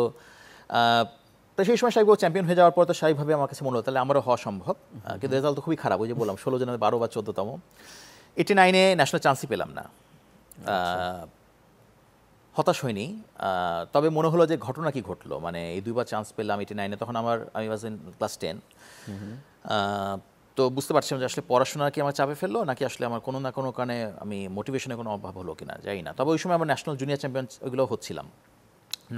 সেই সময় স্বাভাবিক চ্যাম্পিয়ন হয়ে যাওয়ার পর তো স্বাভাবিকভাবে আমার কাছে মনে হলো তাহলে আমারও হওয়া সম্ভব, কিন্তু রেজাল্ট তো খুবই খারাপ। ওই যে বললাম 16 জনের 12 বা 14তম। 89-এ ন্যাশনাল চান্সই পেলাম না। হতাশ হয়নি, তবে মনে হলো যে ঘটনা কি ঘটলো, মানে এই দুইবার চান্স পেলাম 89-এ, তখন আমি ওয়াজ ইন ক্লাস 10। তো বুঝতে পারছিলাম যে আসলে পড়াশোনা কি আমার চাপে ফেললো, নাকি আসলে আমার কোনো না কোনো কারণে আমি মোটিভেশনের কোনো অভাব হলো কিনা জানি না। তবে ওই সময় আমার ন্যাশনাল জুনিয়র চ্যাম্পিয়ন ওইগুলো হচ্ছিলাম।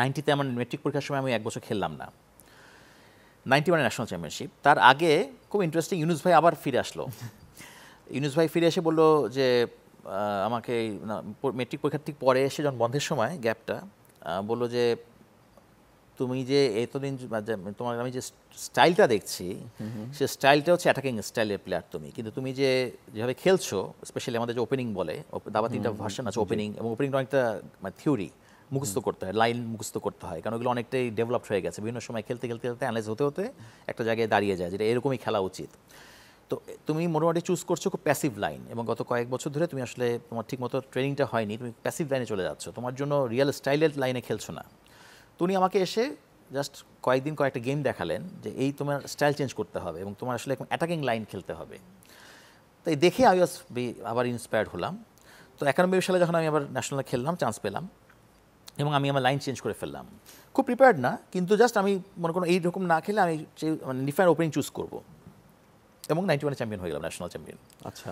90-তে আমার মেট্রিক পরীক্ষার সময় আমি 1 বছর খেললাম না। 91-এ ন্যাশনাল চ্যাম্পিয়নশিপ, তার আগে খুব ইন্টারেস্টিং, ইউনুস ভাই আবার ফিরে আসলো। ইউনুস ভাই ফিরে এসে বললো যে আমাকে মেট্রিক পরীক্ষার ঠিক পরে এসে যখন বন্ধের সময় গ্যাপটা, বললো যে তুমি যে এতদিন তোমার আমি যে স্টাইলটা দেখছি, সে স্টাইলটা হচ্ছে অ্যাটাকিং স্টাইলের প্লেয়ার তুমি, কিন্তু তুমি যেভাবে খেলছো, স্পেশালি আমাদের যে ওপেনিং বলে, দাবা 3টা ভার্সন আছে ওপেনিং, এবং ওপেনিংটা অনেকটা মানে থিওরি মুখস্থ করতে হয়, লাইন মুখস্থ করতে হয়, কারণ ওগুলো অনেকটাই ডেভেলপড হয়ে গেছে। বিভিন্ন সময় খেলতে অ্যানালাইজ হতে একটা জায়গায় দাঁড়িয়ে যায় যেটা এরকমই খেলা উচিত। তো তুমি মোটামুটি চুজ করছো খুব প্যাসিভ লাইন, এবং গত কয়েক বছর ধরে তুমি আসলে তোমার ঠিকমতো ট্রেনিংটা হয়নি, তুমি প্যাসিভ লাইনে চলে যাচ্ছ, তোমার জন্য রিয়েল স্টাইলের লাইনে খেলছো না। তো উনি আমাকে এসে জাস্ট কয়েকটা গেম দেখালেন যে এই তোমার স্টাইল চেঞ্জ করতে হবে এবং তোমার আসলে এখন অ্যাটাকিং লাইন খেলতে হবে। তাই দেখে আমি আবার ইন্সপায়ার্ড হলাম। তো 91 সালে যখন আমি আবার ন্যাশনালে খেললাম, চান্স পেলাম, এবং আমি আমার লাইন চেঞ্জ করে ফেললাম। খুব প্রিপেয়ার্ড না, কিন্তু জাস্ট আমি মনে করুন এইরকম না খেলে আমি মানে ডিফারেন্ট ওপেনিং চুজ করবো, এবং 91-এ চ্যাম্পিয়ন হয়ে গেলাম, ন্যাশনাল চ্যাম্পিয়ন। আচ্ছা।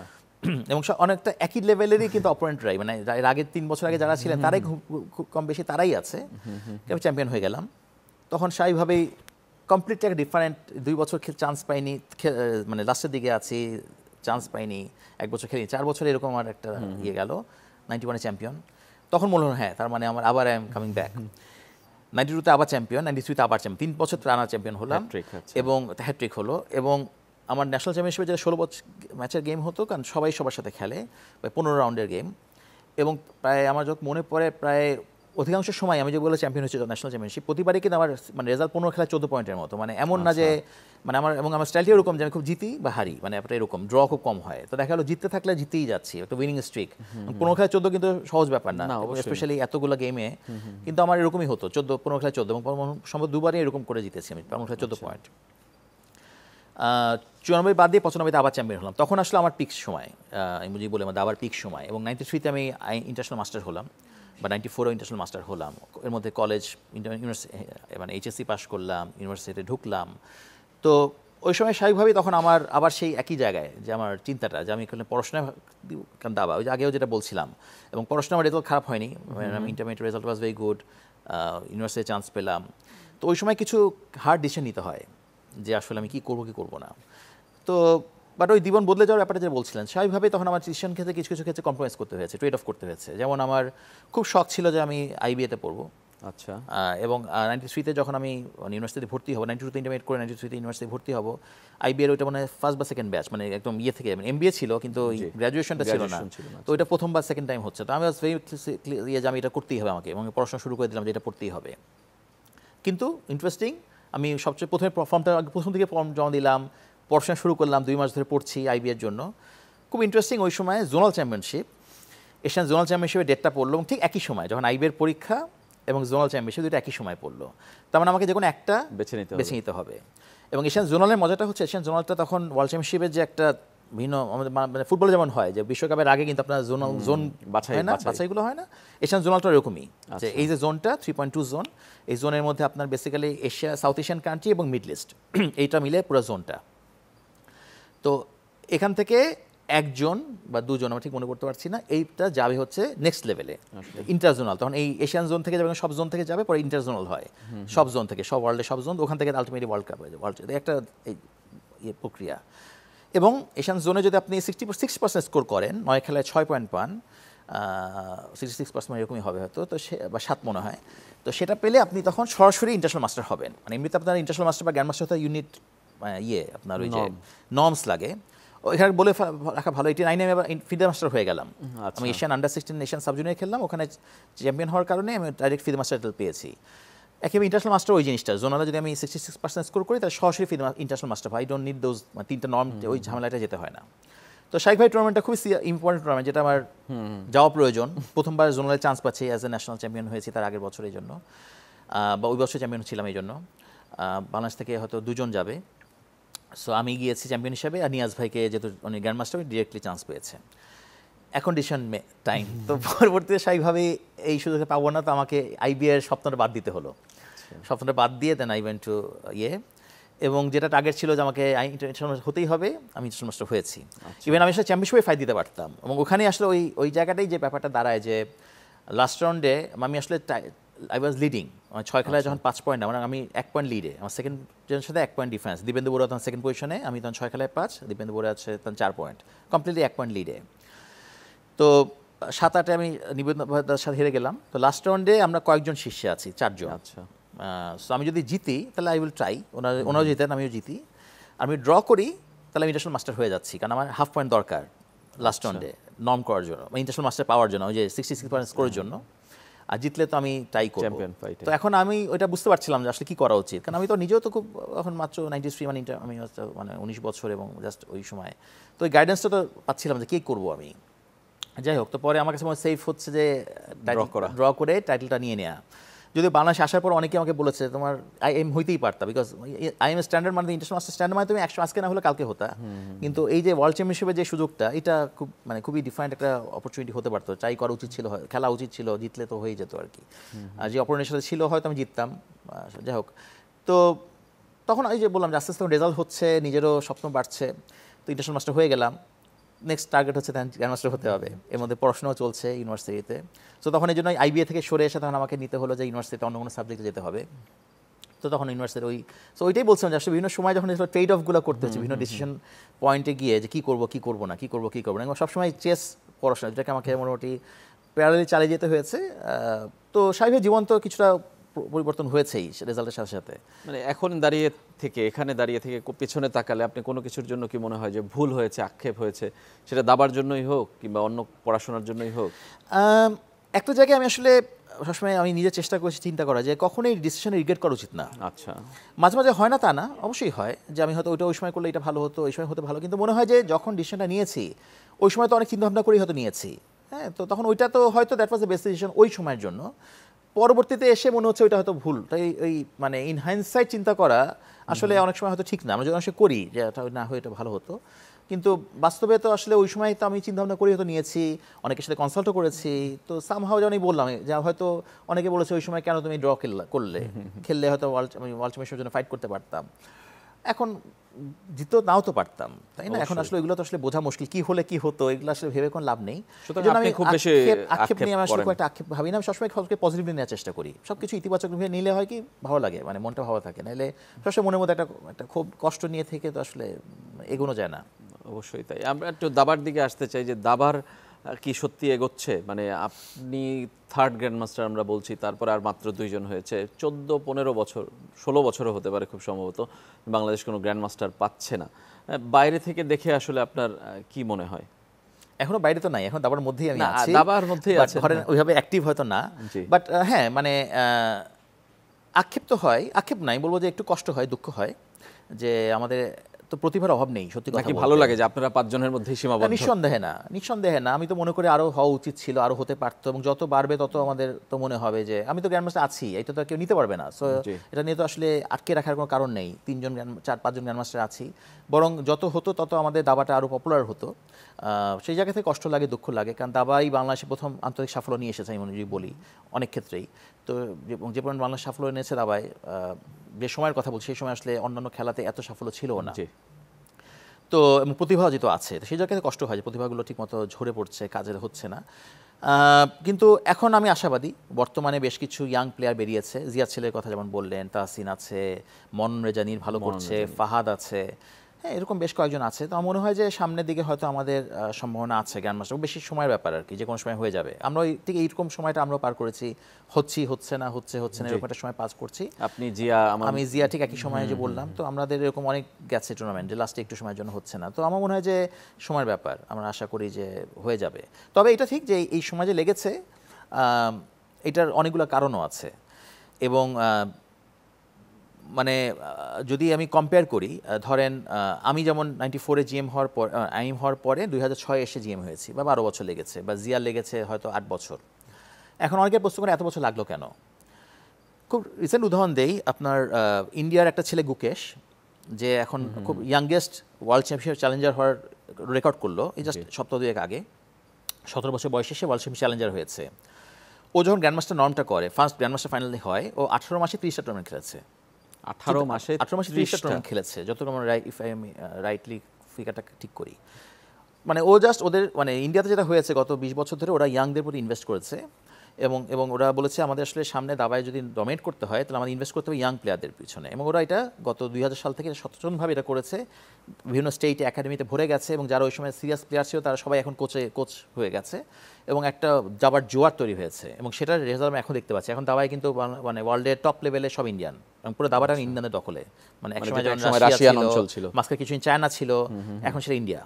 এবং অনেকটা একই লেভেলেরই কিন্তু অপোনেন্টরাই, মানে এর আগের 3 বছর আগে যারা ছিলেন তারাই খুব কম বেশি তারাই আছে, আমি চ্যাম্পিয়ন হয়ে গেলাম। তখন স্বাভাবিকভাবেই কমপ্লিটলি একটা ডিফারেন্ট, 2 বছর চান্স পাইনি, মানে লাস্টের দিকে আছি, চান্স পাইনি, 1 বছর খেলিনি, 4 বছর এরকম আমার একটা ইয়ে গেল। 91-এ চ্যাম্পিয়ন, তখন মনে হলো হ্যাঁ তার মানে আমার আবার আই এম কামিং ব্যাক। 92-তে আবার চ্যাম্পিয়ন, 93-তে আবার চ্যাম্পিয়ন, 3 বছর টানা চ্যাম্পিয়ন হলাম, এবং হ্যাট্রিক হলো। এবং আমার ন্যাশনাল চ্যাম্পিয়নশিপে যে 16 ম্যাচের গেম হতো, কারণ সবাই সবার সাথে খেলে, প্রায় 15 রাউন্ডের গেম, এবং প্রায় আমার যখন মনে পড়ে প্রায় অধিকাংশ সময় আমি যে বলে চ্যাম্পিয়ন হয়েছে ন্যাশনাল চ্যাম্পিয়নশিপ, প্রতিবারই কিন্তু আমার মানে রেজাল্ট 15 খেলা 14 পয়েন্টের মতো, মানে এমন না যে মানে আমার স্টাইলটি এরকম যে আমি খুব জিতি বা হারি, মানে একটা এরকম ড্র খুব কম হয়। তো দেখা গেলো জিততে থাকলে জিতেই যাচ্ছি, একটা উইনিং স্ট্রিক। 15 খেলা 14 কিন্তু সহজ ব্যাপার না, স্পেশালি এতগুলো গেমে। কিন্তু আমার এরকমই হতো, 15 খেলা 14, এবং সম্ভব দুবারই এরকম করে জিতেছি আমি, 15 খেলা 14 পয়েন্ট। 94 বাদ দিয়ে 95-তে আবার চ্যাম্পিয়ন হলাম। তখন আসলে আমার পিক সময়, আমি বুঝি বলে আমার আবার পিক সময়। এবং 93-তে আমি ইন্টারন্যাশনাল মাস্টার হলাম, বা 94-এও ইন্টারন্যাশনাল মাস্টার হলাম। এর মধ্যে কলেজ, মানে এইচএসসি পাস করলাম, ইউনিভার্সিটিতে ঢুকলাম। তো ওই সময় স্বাভাবিকভাবেই তখন আমার আবার সেই একই জায়গায় যে আমার চিন্তাটা যে আমি এখানে পড়াশোনায় দাবা, ওই যে আগেও যেটা বলছিলাম, এবং পড়াশোনা আমার রেজাল্ট খারাপ হয়নি, intermediate result was very good, ইউনিভার্সিটিতে চান্স পেলাম। তো ওই সময় কিছু হার্ড ডিসিশন নিতে হয় যে আসলে আমি কী করবো না। তো বাট ওই জীবন বদলে যাওয়ার ব্যাপারটা যে বলছিলেন স্বাভাবিকভাবে তখন আমার ডিসিশন ক্ষেত্রে কিছু কিছু ক্ষেত্রে কম্প্রোমাইজ করতে হয়েছে, ট্রেড অফ করতে হয়েছে। যেমন আমার খুব শখ ছিল যে আমি আইবিএতে পড়বো, আচ্ছা এবং 93-তে যখন আমি ইউনিভার্সিটিতে ভর্তি হবো, 92-তে ইন্টারমিডিয়েট করে 93-তে ইউনিভার্সিটি ভর্তি হবো, আইবিএর ওইটা মানে ফার্স্ট বা সেকেন্ড ব্যাচ, মানে একদম ইয়ে থেকে এমবিএ ছিল কিন্তু গ্র্যাজুয়েশনটা ছিল না, তো ওইটা প্রথম বা সেকেন্ড টাইম হচ্ছে। তো আমি ইয়ে যে আমি এটা করতেই হবে আমাকে, এবং পড়াশোনা শুরু করে দিলাম যে এটা পড়তেই হবে। কিন্তু ইন্টারেস্টিং, আমি সবচেয়ে প্রথমে প্রথম থেকে ফর্ম জমা দিলাম, পড়াশোনা শুরু করলাম, 2 মাস ধরে পড়ছি আইবিএর জন্য। খুব ইন্টারেস্টিং, ওই সময় জোনাল চ্যাম্পিয়নশিপ, এশিয়ান জোনাল চ্যাম্পিয়নশিপের ডেটটা পড়লো, এবং ঠিক একই সময় যখন আইবিএর পরীক্ষা এবং জোনাল চ্যাম্পিয়নশিপ দুটো একই সময় পড়লো। তার মানে আমাকে যে কোনো একটা বেছে নিতে হবে। এবং এশিয়ান জোনালের মজাটা হচ্ছে, এশিয়ান জোনালটা তখন ওয়ার্ল্ড চ্যাম্পিয়নশিপের যে একটা ভিন্ন, আমাদের মানে ফুটবলে যেমন হয় যে বিশ্বকাপের আগে কিন্তু আপনার জোন বাছাইগুলো হয় না, এশিয়ান জোনালটা এরকমই, যে এই যে জোনটা 3.2 জোন, এই জোনের মধ্যে আপনার basically Asia, south Asian country এবং মিডল ইস্ট, এইটা মিলে পুরো জোনটা। তো এখান থেকে একজন বা দুজন, আমি ঠিক মনে করতে পারছি না, এইটা যাবে হচ্ছে নেক্সট লেভেলে ইন্টারজোনাল। তখন এই এশিয়ান জোন থেকে যাবে, সব জোন থেকে যাবে, পরে ইন্টারজোনাল হয়, সব জোন থেকে, সব ওয়ার্ল্ডের সব জোন, ওখান থেকে আলটিমেটলি ওয়ার্ল্ড কাপ হয়ে যাবে, একটা এই প্রক্রিয়া। এবং এশিয়ান জোনে যদি আপনি 66% স্কোর করেন, 9 খেলায় 6 পয়েন্ট পান, 66% এরকমই হবে হয়তো, তো বা 7 মনে হয়, তো সেটা পেলে আপনি তখন সরাসরি ইন্টারন্যাশনাল মাস্টার হবেন। মানে এমনিতে আপনার ইন্টারন্যাশনাল মাস্টার বা গ্র্যান্ড মাস্টার হতে ইউনিট আপনার ওই যে নর্মস লাগে, এখানে বলে রাখা ভালো। 89-এ আমি আবার ফিল্ড মাস্টার হয়ে গেলাম। আমি এশিয়ান আন্ডার-16 এশিয়ান সাব জুনিয়র খেললাম, ওখানে চ্যাম্পিয়ন হওয়ার কারণে আমি ডাইরেক্ট ফিল্ড মাস্টার টাইটেল পেয়েছি। একেবারে ইন্টারন্যাশনাল মাস্টার ওই জিনিসটা, জোনালে যদি আমি 66% স্কোর করি তাহলে সরাসরি international master pi, I don't need those 3টা নর্ম, ওই ঝামেলাটা যেতে হয় না। তো শাইখ ভাই টুর্নামেন্টটা খুবই ইম্পর্টেন্ট টুর্নামেন্ট, যেটা আমার যাওয়া প্রয়োজন। প্রথমবার জোনালে চান্স পাচ্ছি, অ্যাজ এ ন্যাশনাল চ্যাম্পিয়ন হয়েছি তার আগের বছর, এই জন্য, বা ওই বছর চ্যাম্পিয়ন ছিলাম এই জন্য। বাংলাদেশ থেকে হয়তো 2 জন যাবে, সো আমি গিয়েছি চ্যাম্পিয়ন হিসাবে, আর নিয়াজ ভাইকে যেহেতু উনি গ্র্যান্ড মাস্টার ডিরেক্টলি চান্স পেয়েছে। এখন ডিসিশন টাইম, তো পরবর্তীতে স্বাভাবিকভাবেই এই সুযোগে পাবো না, তো আমাকে আইবিএর স্বপ্নটা বাদ দিতে হলো। স্বপ্নটা বাদ দিয়ে দেন আই ওয়েন্ট টু এবং যেটা টার্গেট ছিল যে আমাকে ইন্টারন্যাশনাল হতেই হবে, আমি ইন্টারন্যাশনাল মাস্টার হয়েছি। ইভেন আমি আসলে চ্যাম্পিয়নশিপে ফাইট দিতে পারতাম, এবং ওখানে আসলে ওই জায়গাটাই যে ব্যাপারটা দাঁড়ায় যে লাস্ট রাউন্ডে আমি আসলে আই ওয়াজ লিডিং, 6 খেলায় যখন 5 পয়েন্ট, মানে আমি 1 পয়েন্ট লিডে, আমার সেকেন্ড জনের সাথে 1 পয়েন্ট ডিফারেন্স। দীপেন্দু বড়ুয়া তখন সেকেন্ড পজিশনে, আমি তখন 6 খেলায় 5, দীপেন্দু বড়ুয়া আছে তখন 4 পয়েন্ট, কমপ্লিটলি 1 পয়েন্ট লিডে। তো 7-8-এ আমি নিবেদনের সাথে হেরে গেলাম। তো লাস্ট রাউন্ডে আমরা কয়েকজন শীর্ষে আছি, 4 জন। আচ্ছা, সো আমি যদি জিতি তাহলে আই উইল ট্রাই, ওনারাও জিতেন, আমিও জিতি, আমি ড্র করি তাহলে আমি ইন্টারন্যাশনাল মাস্টার হয়ে যাচ্ছি, কারণ আমার হাফ পয়েন্ট দরকার লাস্ট রাউন্ডে নর্ম করার জন্য, ইন্টারন্যাশনাল মাস্টার পাওয়ার জন্য, ওই যে 66% স্কোরের জন্য। আর জিতলে তো আমি ট্রাই করব। তো এখন আমি ওইটা বুঝতে পারছিলাম যে আসলে কী করা উচিত, কারণ আমি তো নিজেও তো খুব এখন মাত্র 93, মানে আমি মানে 19 বছর, এবং জাস্ট ওই সময় তো ওই গাইডেন্সটা তো পাচ্ছিলাম যে কী করবো আমি। যাই হোক, তো পরে আমার কাছে সেফ হচ্ছে যে ড্র করে টাইটেলটা নিয়ে নেওয়া। যদি বাংলাদেশে আসার পর অনেকে আমাকে বলেছে তোমার আইএম হইতেই পারতা, বিকজ আইএম স্ট্যান্ডার্ড মানে ইন্টারন্যাশনাল মাস্টার স্ট্যান্ডার্ড মানে তুমি 100 আজকে না হলে কালকে হতা, কিন্তু এই যে ওয়ার্ল্ড চ্যাম্পিয়নশিপের যে সুযোগটা, এটা খুব মানে খুবই ডিফারেন্ট একটা অপরচুনিটি হতে পারতো, ট্রাই করা উচিত ছিল, খেলা উচিত ছিল, জিতলে তো হয়ে যেত আর কি। আর যে অপরনের সাথে ছিল হয়তো আমি জিততাম। যাই হোক, তো তখন এই যে বললাম যে আস্তে আস্তে রেজাল্ট হচ্ছে, নিজেরও স্বপ্ন বাড়ছে, তো ইন্টারন্যাশনাল মাস্টার হয়ে গেলাম। নেক্সট টার্গেট হচ্ছে গ্র্যান্ড মাস্টার হতে হবে, এর মধ্যে পড়াশোনাও চলছে ইউনিভার্সিটিতে। সো তখন এই জন্য আইবিএ থেকে সরে এসে তখন আমাকে নিতে হলো যে ইউনিভার্সিটিতে অন্য কোনো সাবজেক্টে যেতে হবে। তো তখন ইউনিভার্সিটির সো ওইটাই বলছিলাম যে আসলে বিভিন্ন সময় যখন ট্রেড অফগুলো করতে হচ্ছে, বিভিন্ন ডিসিশন পয়েন্টে গিয়ে যে কী করবো কী করবো না, কী করবো কী করবো না, এবং সবসময় চেস পড়াশোনা, যেটাকে আমাকে মোটামুটি প্যারালালি চালিয়ে যেতে হয়েছে। তো স্বাভাবিক জীবন তো কিছুটা পরিবর্তন হয়েছেই রেজাল্টের সাথে সাথে। মানে এখন এখানে দাঁড়িয়ে থেকে পেছনে তাকালে আপনি কোনো কিছুর জন্য কি মনে হয় যে ভুল হয়েছে, আক্ষেপ হয়েছে, সেটা দাবার জন্যই হোক কিংবা অন্য পড়াশোনার জন্যই হোক? একটা জায়গায় আমি আসলে সবসময় আমি নিজের চেষ্টা করেছি চিন্তা করা যে কখনোই ডিসিশনে রিগ্রেট করা উচিত না। আচ্ছা, মাঝে মাঝে হয় না তা না, অবশ্যই হয় যে আমি হয়তো ওই সময় করলে এটা ভালো হতো, ওই সময় হতে ভালো, কিন্তু মনে হয় যে যখন ডিসিশনটা নিয়েছি ওই সময় তো অনেক চিন্তাভাবনা করেই হয়তো নিয়েছি, হ্যাঁ, তো তখন ওইটা তো হয়তো that was the best decision ওই সময়ের জন্য। পরবর্তীতে এসে মনে হচ্ছে ওইটা হয়তো ভুল, তাই ওই মানে ইন হাইন্ডসাইট চিন্তা করা আসলে অনেক সময় হয়তো ঠিক না। আমরা যখন আসলে করি যে এটা না হয়ে এটা ভালো হতো, কিন্তু বাস্তবে তো আসলে ওই সময় তো আমি চিন্তাভাবনা করি হয়তো নিয়েছি, অনেকের সাথে কনসাল্টও করেছি। তো সামহাও যেমন বললাম যা হয়তো অনেকে বলেছে ওই সময় কেন তুমি ড্র খেললে হয়তো আমি ওয়ার্ল্ড চ্যাম্পিয়নশিপের জন্য ফাইট করতে পারতাম, এখন জিতো নাও তো পারতাম, তাই না? এখন আসলে ওইগুলো তো আসলে বোঝা মুশকিল, কি হলে কি হতো, এগুলো আসলে ভেবে কোনো লাভ নেই। আমি খুব বেশি আক্ষেপ নিয়ে আমি আসলে একটা আক্ষেপ ভাবি না, আমি সবসময় পজিটিভলি নেওয়ার চেষ্টা করি, সবকিছু ইতিবাচক ভেবে নিলে হয় কি ভালো লাগে, মানে মনটা ভালো থাকে, নাহলে সবসময় মনের মধ্যে একটা খুব কষ্ট নিয়ে থেকে তো আসলে এগোনো যায় না। অবশ্যই তাই। আমরা একটু দাবার দিকে আসতে চাই যে দাবার কি সত্যি এগোচ্ছে? মানে আপনি থার্ড গ্র্যান্ডমাস্টার আমরা বলছি, তারপরে আর মাত্র 2 জন হয়েছে। 14-15 বছর, 16 বছরও হতে পারে খুব সম্ভবত বাংলাদেশ কোনো গ্র্যান্ডমাস্টার পাচ্ছে না। বাইরে থেকে দেখে আসলে আপনার কি মনে হয়? এখনো বাইরে তো নাই, এখন দাবার মধ্যেই আমি না, আছি। দাবার মধ্যেই But আছেন, ধরেন হ্যাঁ। ওইভাবে অ্যাক্টিভ হয়তো না, জি। বাট হ্যাঁ মানে আক্ষেপ তো হয়, আক্ষেপ নাই বলবো যে একটু কষ্ট হয়, দুঃখ হয় যে আমাদের তো প্রতিভার অভাব নেই, সত্যি কথা নাকি বলতে। ভালো লাগে যে আপনারা 5 জনের মধ্যেই না, সীমাবদ্ধ? নিঃসন্দেহে না, নিঃসন্দেহে না। আমি তো মনে করি আরো হওয়া উচিত ছিল, আরো হতে পারতো, এবং যত বাড়বে তত আমাদের তো মনে হবে যে আমি তো গ্র্যান্ডমাস্টার আছি, এটা তো আর কেউ নিতে পারবে না। সো জি। এটা নিয়ে তো আসলে আটকে রাখার কোনো কারণ নেই। 3 জন 4-5 জন গ্র্যান্ডমাস্টার আছি, বরং যত হতো তত আমাদের দাবাটা আরো পপুলার হতো। সেই জায়গা থেকে কষ্ট লাগে, দুঃখ লাগে, কারণ দাবাই বাংলাদেশে প্রথম আন্তর্জাতিক সাফল্য নিয়ে এসেছে, আমি মনে করি বলি অনেক ক্ষেত্রেই। তো যে পরিমাণ বাংলাদেশ সাফল্য এনেছে দাবায়, যে সময়ের কথা বলছি সেই সময় আসলে অন্যান্য খেলাতে এত সাফল্য ছিল না। জি। তো এবং প্রতিভা যেহেতু আছে, তো সেই জায়গাতে কষ্ট হয় যে প্রতিভাগুলো ঠিকমতো ঝরে পড়ছে, কাজে হচ্ছে না। কিন্তু এখন আমি আশাবাদী, বর্তমানে বেশ কিছু ইয়াং প্লেয়ার বেরিয়েছে। জিয়াদ ছেলের কথা যেমন বললেন, তাহসিন আছে, মনন রেজানির ভালো করছে, ফাহাদ আছে, হ্যাঁ এরকম বেশ কয়েকজন আছে। তো আমার মনে হয় যে সামনের দিকে হয়তো আমাদের সম্ভাবনা আছে গ্র্যান্ডমাস্টার, বেশি সময়ের ব্যাপার আর কি, যে কোনো সময় হয়ে যাবে। আমরা ওই ঠিক এইরকম সময়টা আমরাও পার করেছি, হচ্ছে না এরকম একটা সময় পাস করছি। আপনি জিয়া, আমি জিয়া ঠিক একই সময়ে যে বললাম, তো আমাদের এরকম অনেক গেছে টুর্নামেন্ট যে লাস্টে একটু সময়ের জন্য হচ্ছে না। তো আমার মনে হয় যে সময়ের ব্যাপার, আমরা আশা করি যে হয়ে যাবে। তবে এটা ঠিক যে এই সময় যে লেগেছে, এটার অনেকগুলো কারণও আছে। এবং মানে যদি আমি কম্পেয়ার করি, ধরেন আমি যেমন 94-এ জিএম হওয়ার পর, আইএম হওয়ার পরে 2006 এসে জিএম হয়েছি, বা 12 বছর লেগেছে, বা জিয়ার লেগেছে হয়তো 8 বছর। এখন অনেকে প্রশ্ন করে এত বছর লাগলো কেন? খুব রিসেন্ট উদাহরণ দেই, আপনার ইন্ডিয়ার একটা ছেলে গুকেশ, যে এখন খুব ইয়াংগেস্ট ওয়ার্ল্ড চ্যাম্পিয়নশিপ চ্যালেঞ্জার হওয়ার রেকর্ড করলো এই জাস্ট সপ্তাহ দুয়েক আগে। 17 বছর বয়সে সে ওয়ার্ল্ড চ্যাম্পিয়ন চ্যালেঞ্জার হয়েছে। ও যখন গ্র্যান্ডমাস্টার নর্মটা করে, ফার্স্ট গ্র্যান্ডমাস্টার ফাইনালে হয়, ও 18 মাসে 30টা টুর্নামেন্ট খেলেছে। 18 মাসে 30টা টুর্নামেন্ট খেলেছে, যতটুকু আমরা রাইটলি ফিগারটা ঠিক করি। মানে ও জাস্ট ওদের মানে ইন্ডিয়াতে যেটা হয়েছে গত 20 বছর ধরে, ওরা ইয়াংদের প্রতি ইনভেস্ট করেছে, এবং ওরা বলেছে আমাদের আসলে সামনে দাবায় যদি ডমিনেট করতে হয় তাহলে আমাদের ইনভেস্ট করতে হবে ইয়াং প্লেয়ারদের পিছনে। এবং ওরা এটা গত 2000 সাল থেকে সচেতনভাবে এটা করেছে, বিভিন্ন স্টেটে একাডেমিতে ভরে গেছে, এবং যারা ওই সময় সিরিয়াস প্লেয়ার ছিল তারা সবাই এখন কোচ হয়ে গেছে, এবং একটা দাবার জোয়ার তৈরি হয়েছে। এবং সেটার রেজাল্ট আমি এখন দেখতে পাচ্ছি। এখন দাবায় কিন্তু মানে ওয়ার্ল্ডের টপ লেভেলে সব ইন্ডিয়ান, এবং পুরো দাবাটা ইন্ডিয়ানদের দখলে। মানে একসময় যেমন রাশিয়ান অঞ্চল ছিল, মাঝখানে কিছুদিন চায়না ছিল, এখন সেটা ইন্ডিয়া।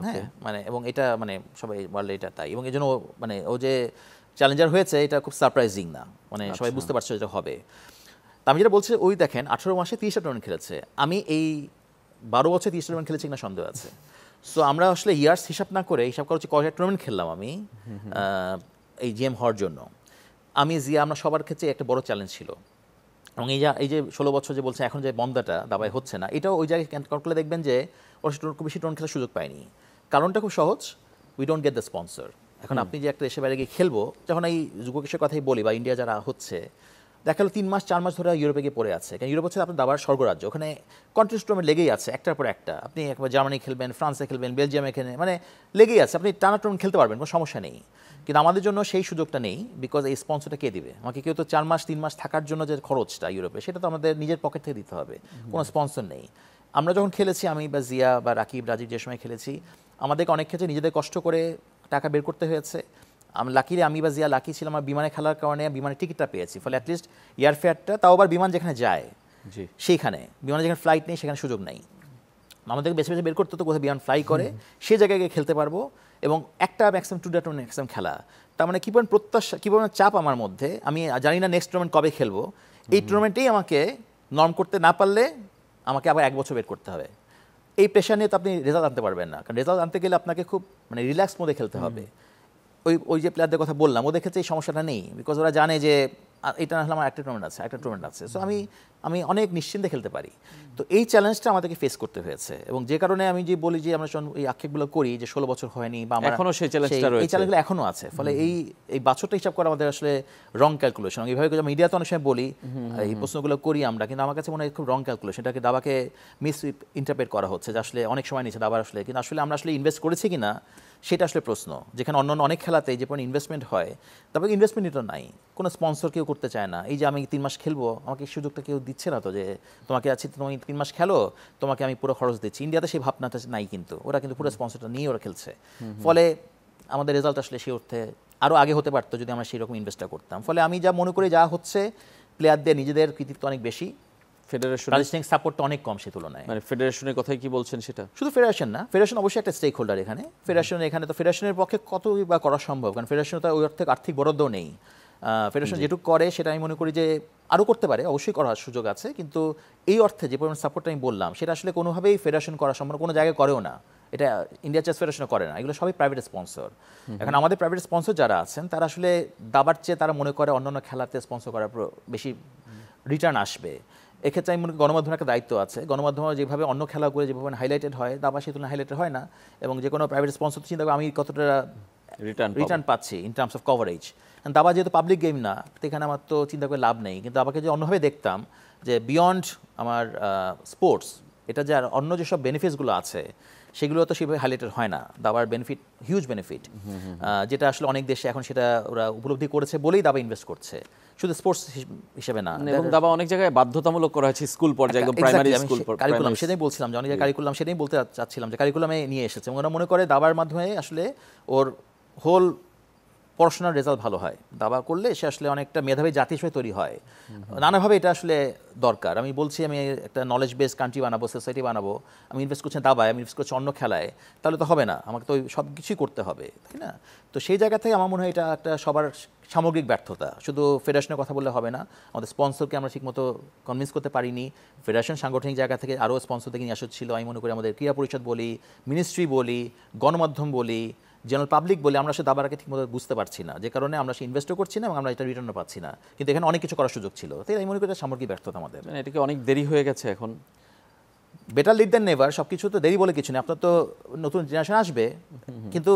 হ্যাঁ মানে, এবং এটা মানে সবাই ওয়ার্ল্ডে এটা তাই, এবং এই জন্য মানে ও যে চ্যালেঞ্জার হয়েছে এটা খুব সারপ্রাইজিং না, মানে সবাই বুঝতে পারছে এটা হবে। তা আমি যেটা বলছি, ওই দেখেন 18 মাসে 30টা টুর্নামেন্ট খেলেছে, আমি এই 12 বছর 30টা টুর্নামেন্ট খেলেছি কিনা সন্দেহ আছে। সো আমরা আসলে ইয়ার্স হিসাব না করে হিসাব করা হচ্ছে কয়টা টুর্নামেন্ট খেললাম আমি এই জিএম হওয়ার জন্য। আমি জিয়া আমরা সবার ক্ষেত্রে একটা বড় চ্যালেঞ্জ ছিল। এবং এই যে 16 বছর যে বলছে এখন যে বন্দাটা দাবায় হচ্ছে না, এটাও ওই জায়গায় করলে দেখবেন যে ওরা খুব বেশি টুর্নামেন্ট খেলার সুযোগ পায়নি। কারণটা খুব সহজ, we don't get the sponsor. এখন আপনি যে একটা দেশের বাইরে গিয়ে খেলবো, যখন এই যুগকেশের কথাই বলি, বা ইন্ডিয়া যারা হচ্ছে, দেখা গেলো 3 মাস 4 মাস ধরে ইউরোপে গিয়ে পড়ে আছে। কারণ ইউরোপ হচ্ছে আপনার দাবার স্বর্গরাজ্য, ওখানে কন্টিনিউয়াস টুর্নামেন্ট লেগেই আছে, একটার পর একটা। আপনি একবার জার্মানি খেলবেন, ফ্রান্সে খেলবেন, বেলজিয়ামে খেলবেন, মানে লেগেই আছে, আপনি টানা টুর্নামেন্ট খেলতে পারবেন, কোনো সমস্যা নেই। কিন্তু আমাদের জন্য সেই সুযোগটা নেই, বিকজ এই স্পন্সরটা কে দিবে আমাকে? কেউ তো 4 মাস 3 মাস থাকার জন্য যে খরচটা ইউরোপে, সেটা তো আমাদের নিজের পকেট থেকে দিতে হবে, কোনো স্পন্সর নেই। আমরা যখন খেলেছি, আমি বা জিয়া বা রাকিব রাজীব যে সময় খেলেছি, আমাদেরকে অনেক ক্ষেত্রে নিজেদের কষ্ট করে টাকা বের করতে হয়েছে। আমি বা জিয়া লাকি ছিলাম, আমার বিমানে খেলার কারণে বিমানের টিকিটটা পেয়েছি, ফলে অ্যাটলিস্ট এয়ারফেয়ারটা, তাও আবার বিমান যেখানে যায় সেইখানে, বিমানে যেখানে ফ্লাইট নেই সেখানে সুযোগ নেই, আমাদেরকে বেছে বেছে বের করতে হতো কোথায় বিমান ফ্লাই করে, সে জায়গায় গিয়ে খেলতে পারবো। এবং একটা ম্যাক্সিমাম 2টা টুর্নামেন্ট ম্যাক্সিমাম খেলা, তার মানে কী পরিমাণ প্রত্যাশা, কী পরিমাণ চাপ আমার মধ্যে। আমি জানি না নেক্সট টুর্নামেন্ট কবে খেলবো, এই টুর্নামেন্টেই আমাকে নর্ম করতে না পারলে আমাকে আবার 1 বছর ওয়েট করতে হবে। এই প্রেশার নিয়ে তো আপনি রেজাল্ট আনতে পারবেন না, কারণ রেজাল্ট আনতে গেলে আপনাকে খুব মানে রিল্যাক্স মোডে খেলতে হবে। ওই যে প্লেয়ারদের কথা বললাম, ওদের ক্ষেত্রে এই সমস্যাটা নেই, বিকজ ওরা জানে যে এটা না হলে আমার একটা টুর্নামেন্ট আছে, সো আমি অনেক নিশ্চিন্তে খেলতে পারি। তো এই চ্যালেঞ্জটা আমাদেরকে ফেস করতে হয়েছে, এবং যে কারণে আমি যে বলি যে আমরা এই আক্ষেপগুলো করি যে 16 বছর হয়নি, বা আমরা এখনো সেই চ্যালেঞ্জটা রয়েছে, এই চ্যালেঞ্জগুলো এখনো আছে। ফলে এই বছরটা হিসাব করা আমাদের আসলে রং ক্যালকুলেশন। এইভাবে মিডিয়াতে অনেক সময় বলি, এই প্রশ্নগুলো করি আমরা, কিন্তু আমার কাছে মনে হয় খুব রং ক্যালকুলেশন। এটাকে দাবাকে মিস ইন্টারপ্রেট করা হচ্ছে যে আসলে অনেক সময় নিচ্ছে দাবার আসলে, কিন্তু আসলে আমরা আসলে ইনভেস্ট করেছি কি না সেটা আসলে প্রশ্ন। যেখানে অন্য অনেক খেলাতে যে পরিমাণ ইনভেস্টমেন্ট হয়, তারপরে ইনভেস্টমেন্ট এটা নাই, কোনো স্পন্সর কেউ করতে চায় না। এই যে আমি 3 মাস খেলবো, আমাকে এই সুযোগটা কেউ দিচ্ছে না তো, যে তোমাকে আছে তুমি 3 মাস খেলো, তোমাকে আমি পুরো খরচ দিচ্ছি। ইন্ডিয়াতে সেই ভাবনাটা নাই, কিন্তু ওরা কিন্তু পুরো স্পন্সরটা নিয়ে ওরা খেলছে। ফলে আমাদের রেজাল্ট আসলে সেই অর্থে আরও আগে হতে পারতো যদি আমরা সেই রকম ইনভেস্টটা করতাম। ফলে আমি যা মনে করি যা হচ্ছে, প্লেয়ারদের নিজেদের কৃতিত্ব অনেক বেশি, ফেডারেশনের সাপোর্টটা অনেক কম সে তুলনায়। মানে ফেডারেশনের কথাই কি বলছেন সেটা? শুধু ফেডারেশন না, ফেডারেশন অবশ্যই একটা স্টেক হোল্ডার এখানে। এখানে তো ফেডারেশনের পক্ষে কতই বা করা সম্ভব, কারণ ফেডারেশনের তো ওই অর্থে আর্থিক বরাদ্দ নেই। ফেডারেশন যেটুকু করে সেটা আমি মনে করি যে আরও করতে পারে, অবশ্যই করার সুযোগ আছে, কিন্তু এই অর্থে যে পরিমাণ সাপোর্টটা আমি বললাম সেটা আসলে কোনোভাবেই ফেডারেশন করা সম্ভব, কোনো জায়গায় করেও না। এটা ইন্ডিয়া চেস ফেডারেশনও করে না, এগুলো সবই প্রাইভেট স্পন্সর। এখন আমাদের প্রাইভেট স্পন্সর যারা আছেন তারা আসলে দাবার চেয়ে তারা মনে করে অন্যান্য খেলাতে স্পন্সর করার বেশি রিটার্ন আসবে। এক্ষেত্রে আমি মনে করি গণমাধ্যমের একটা দায়িত্ব আছে। গণমাধ্যম যেভাবে অন্য খেলাগুলো যেভাবে হাইলাইটেড হয়, দাবা সেই তুলনায় হাইলাইটেড হয় না, এবং যে কোনো প্রাইভেট স্পন্সর চিন্তা করি আমি কতটা রিটার্ন পাচ্ছি ইন টার্মস অফ কভারেজ। দাবা যেহেতু পাবলিক গেম না, তো এখানে আমার তো চিন্তা করে লাভ নেই। কিন্তু আমাকে যে অন্যভাবে দেখতাম যে বিয়ন্ড আমার স্পোর্টস, এটা যে আর অন্য যেসব বেনিফিটসগুলো আছে সেগুলো তো সেভাবে হাইলাইটেড হয় না। দাবার বেনিফিট, হিউজ বেনিফিট, যেটা আসলে অনেক দেশে এখন সেটা ওরা উপলব্ধি করেছে বলেই দাবা ইনভেস্ট করছে, শুধু স্পোর্টস হিসেবে না। এবং দাবা অনেক জায়গায় বাধ্যতামূলক করা হয়েছে স্কুল পর্যায়ে, একদম প্রাইমারি স্কুল কারিকুলাম, সেটাই বলছিলাম যে অনেক কারিকুলাম, সেটাই বলতে চাচ্ছিলাম যে কারিকুলামে নিয়ে এসেছে, এবং ওরা মনে করে দাবার মাধ্যমে আসলে ওর হোল পড়াশোনার রেজাল্ট ভালো হয়। দাবা করলে সে আসলে অনেকটা মেধাবী জাতি হিসেবে তৈরি হয়। নানাভাবে এটা আসলে দরকার। আমি বলছি আমি একটা নলেজ বেস কান্ট্রি বানাবো, সোসাইটি বানাবো, আমি ইনভেস্ট করছি দাবায়, আমি ইনভেস্ট করছি অন্য খেলায়, তাহলে তো হবে না, আমাকে তো সব কিছুই করতে হবে, তাই না? তো সেই জায়গা থেকে আমার মনে হয় এটা একটা সবার সামগ্রিক ব্যর্থতা। শুধু ফেডারেশনের কথা বললে হবে না, আমাদের স্পন্সরকে আমরা ঠিকমতো কনভিন্স করতে পারিনি। ফেডারেশন সাংগঠনিক জায়গা থেকে আরও স্পন্সর থেকে নিয়ে আসছিল। আমি মনে করি আমাদের ক্রীড়া পরিষদ বলি, মিনিস্ট্রি বলি, গণমাধ্যম বলি, জেনারেল পাবলিক বলে আমরা সে দাবারকে ঠিকমতো বুঝতে পারছি না, যে কারণে আমরা সে ইনভেস্টও করছি না এবং আমরা এটা রিটার্নও পাচ্ছি না। কিন্তু এখানে অনেক কিছু করার সুযোগ ছিল, তাই আমি মনে করি এটা সামগ্রিক ব্যর্থতা আমাদের। এটা কি অনেক দেরি হয়ে গেছে এখন? বেটার লিড দেন নেভার, সব কিছু তো দেরি বলে কিছু নেই। আপনার তো নতুন জেনারেশন আসবে, কিন্তু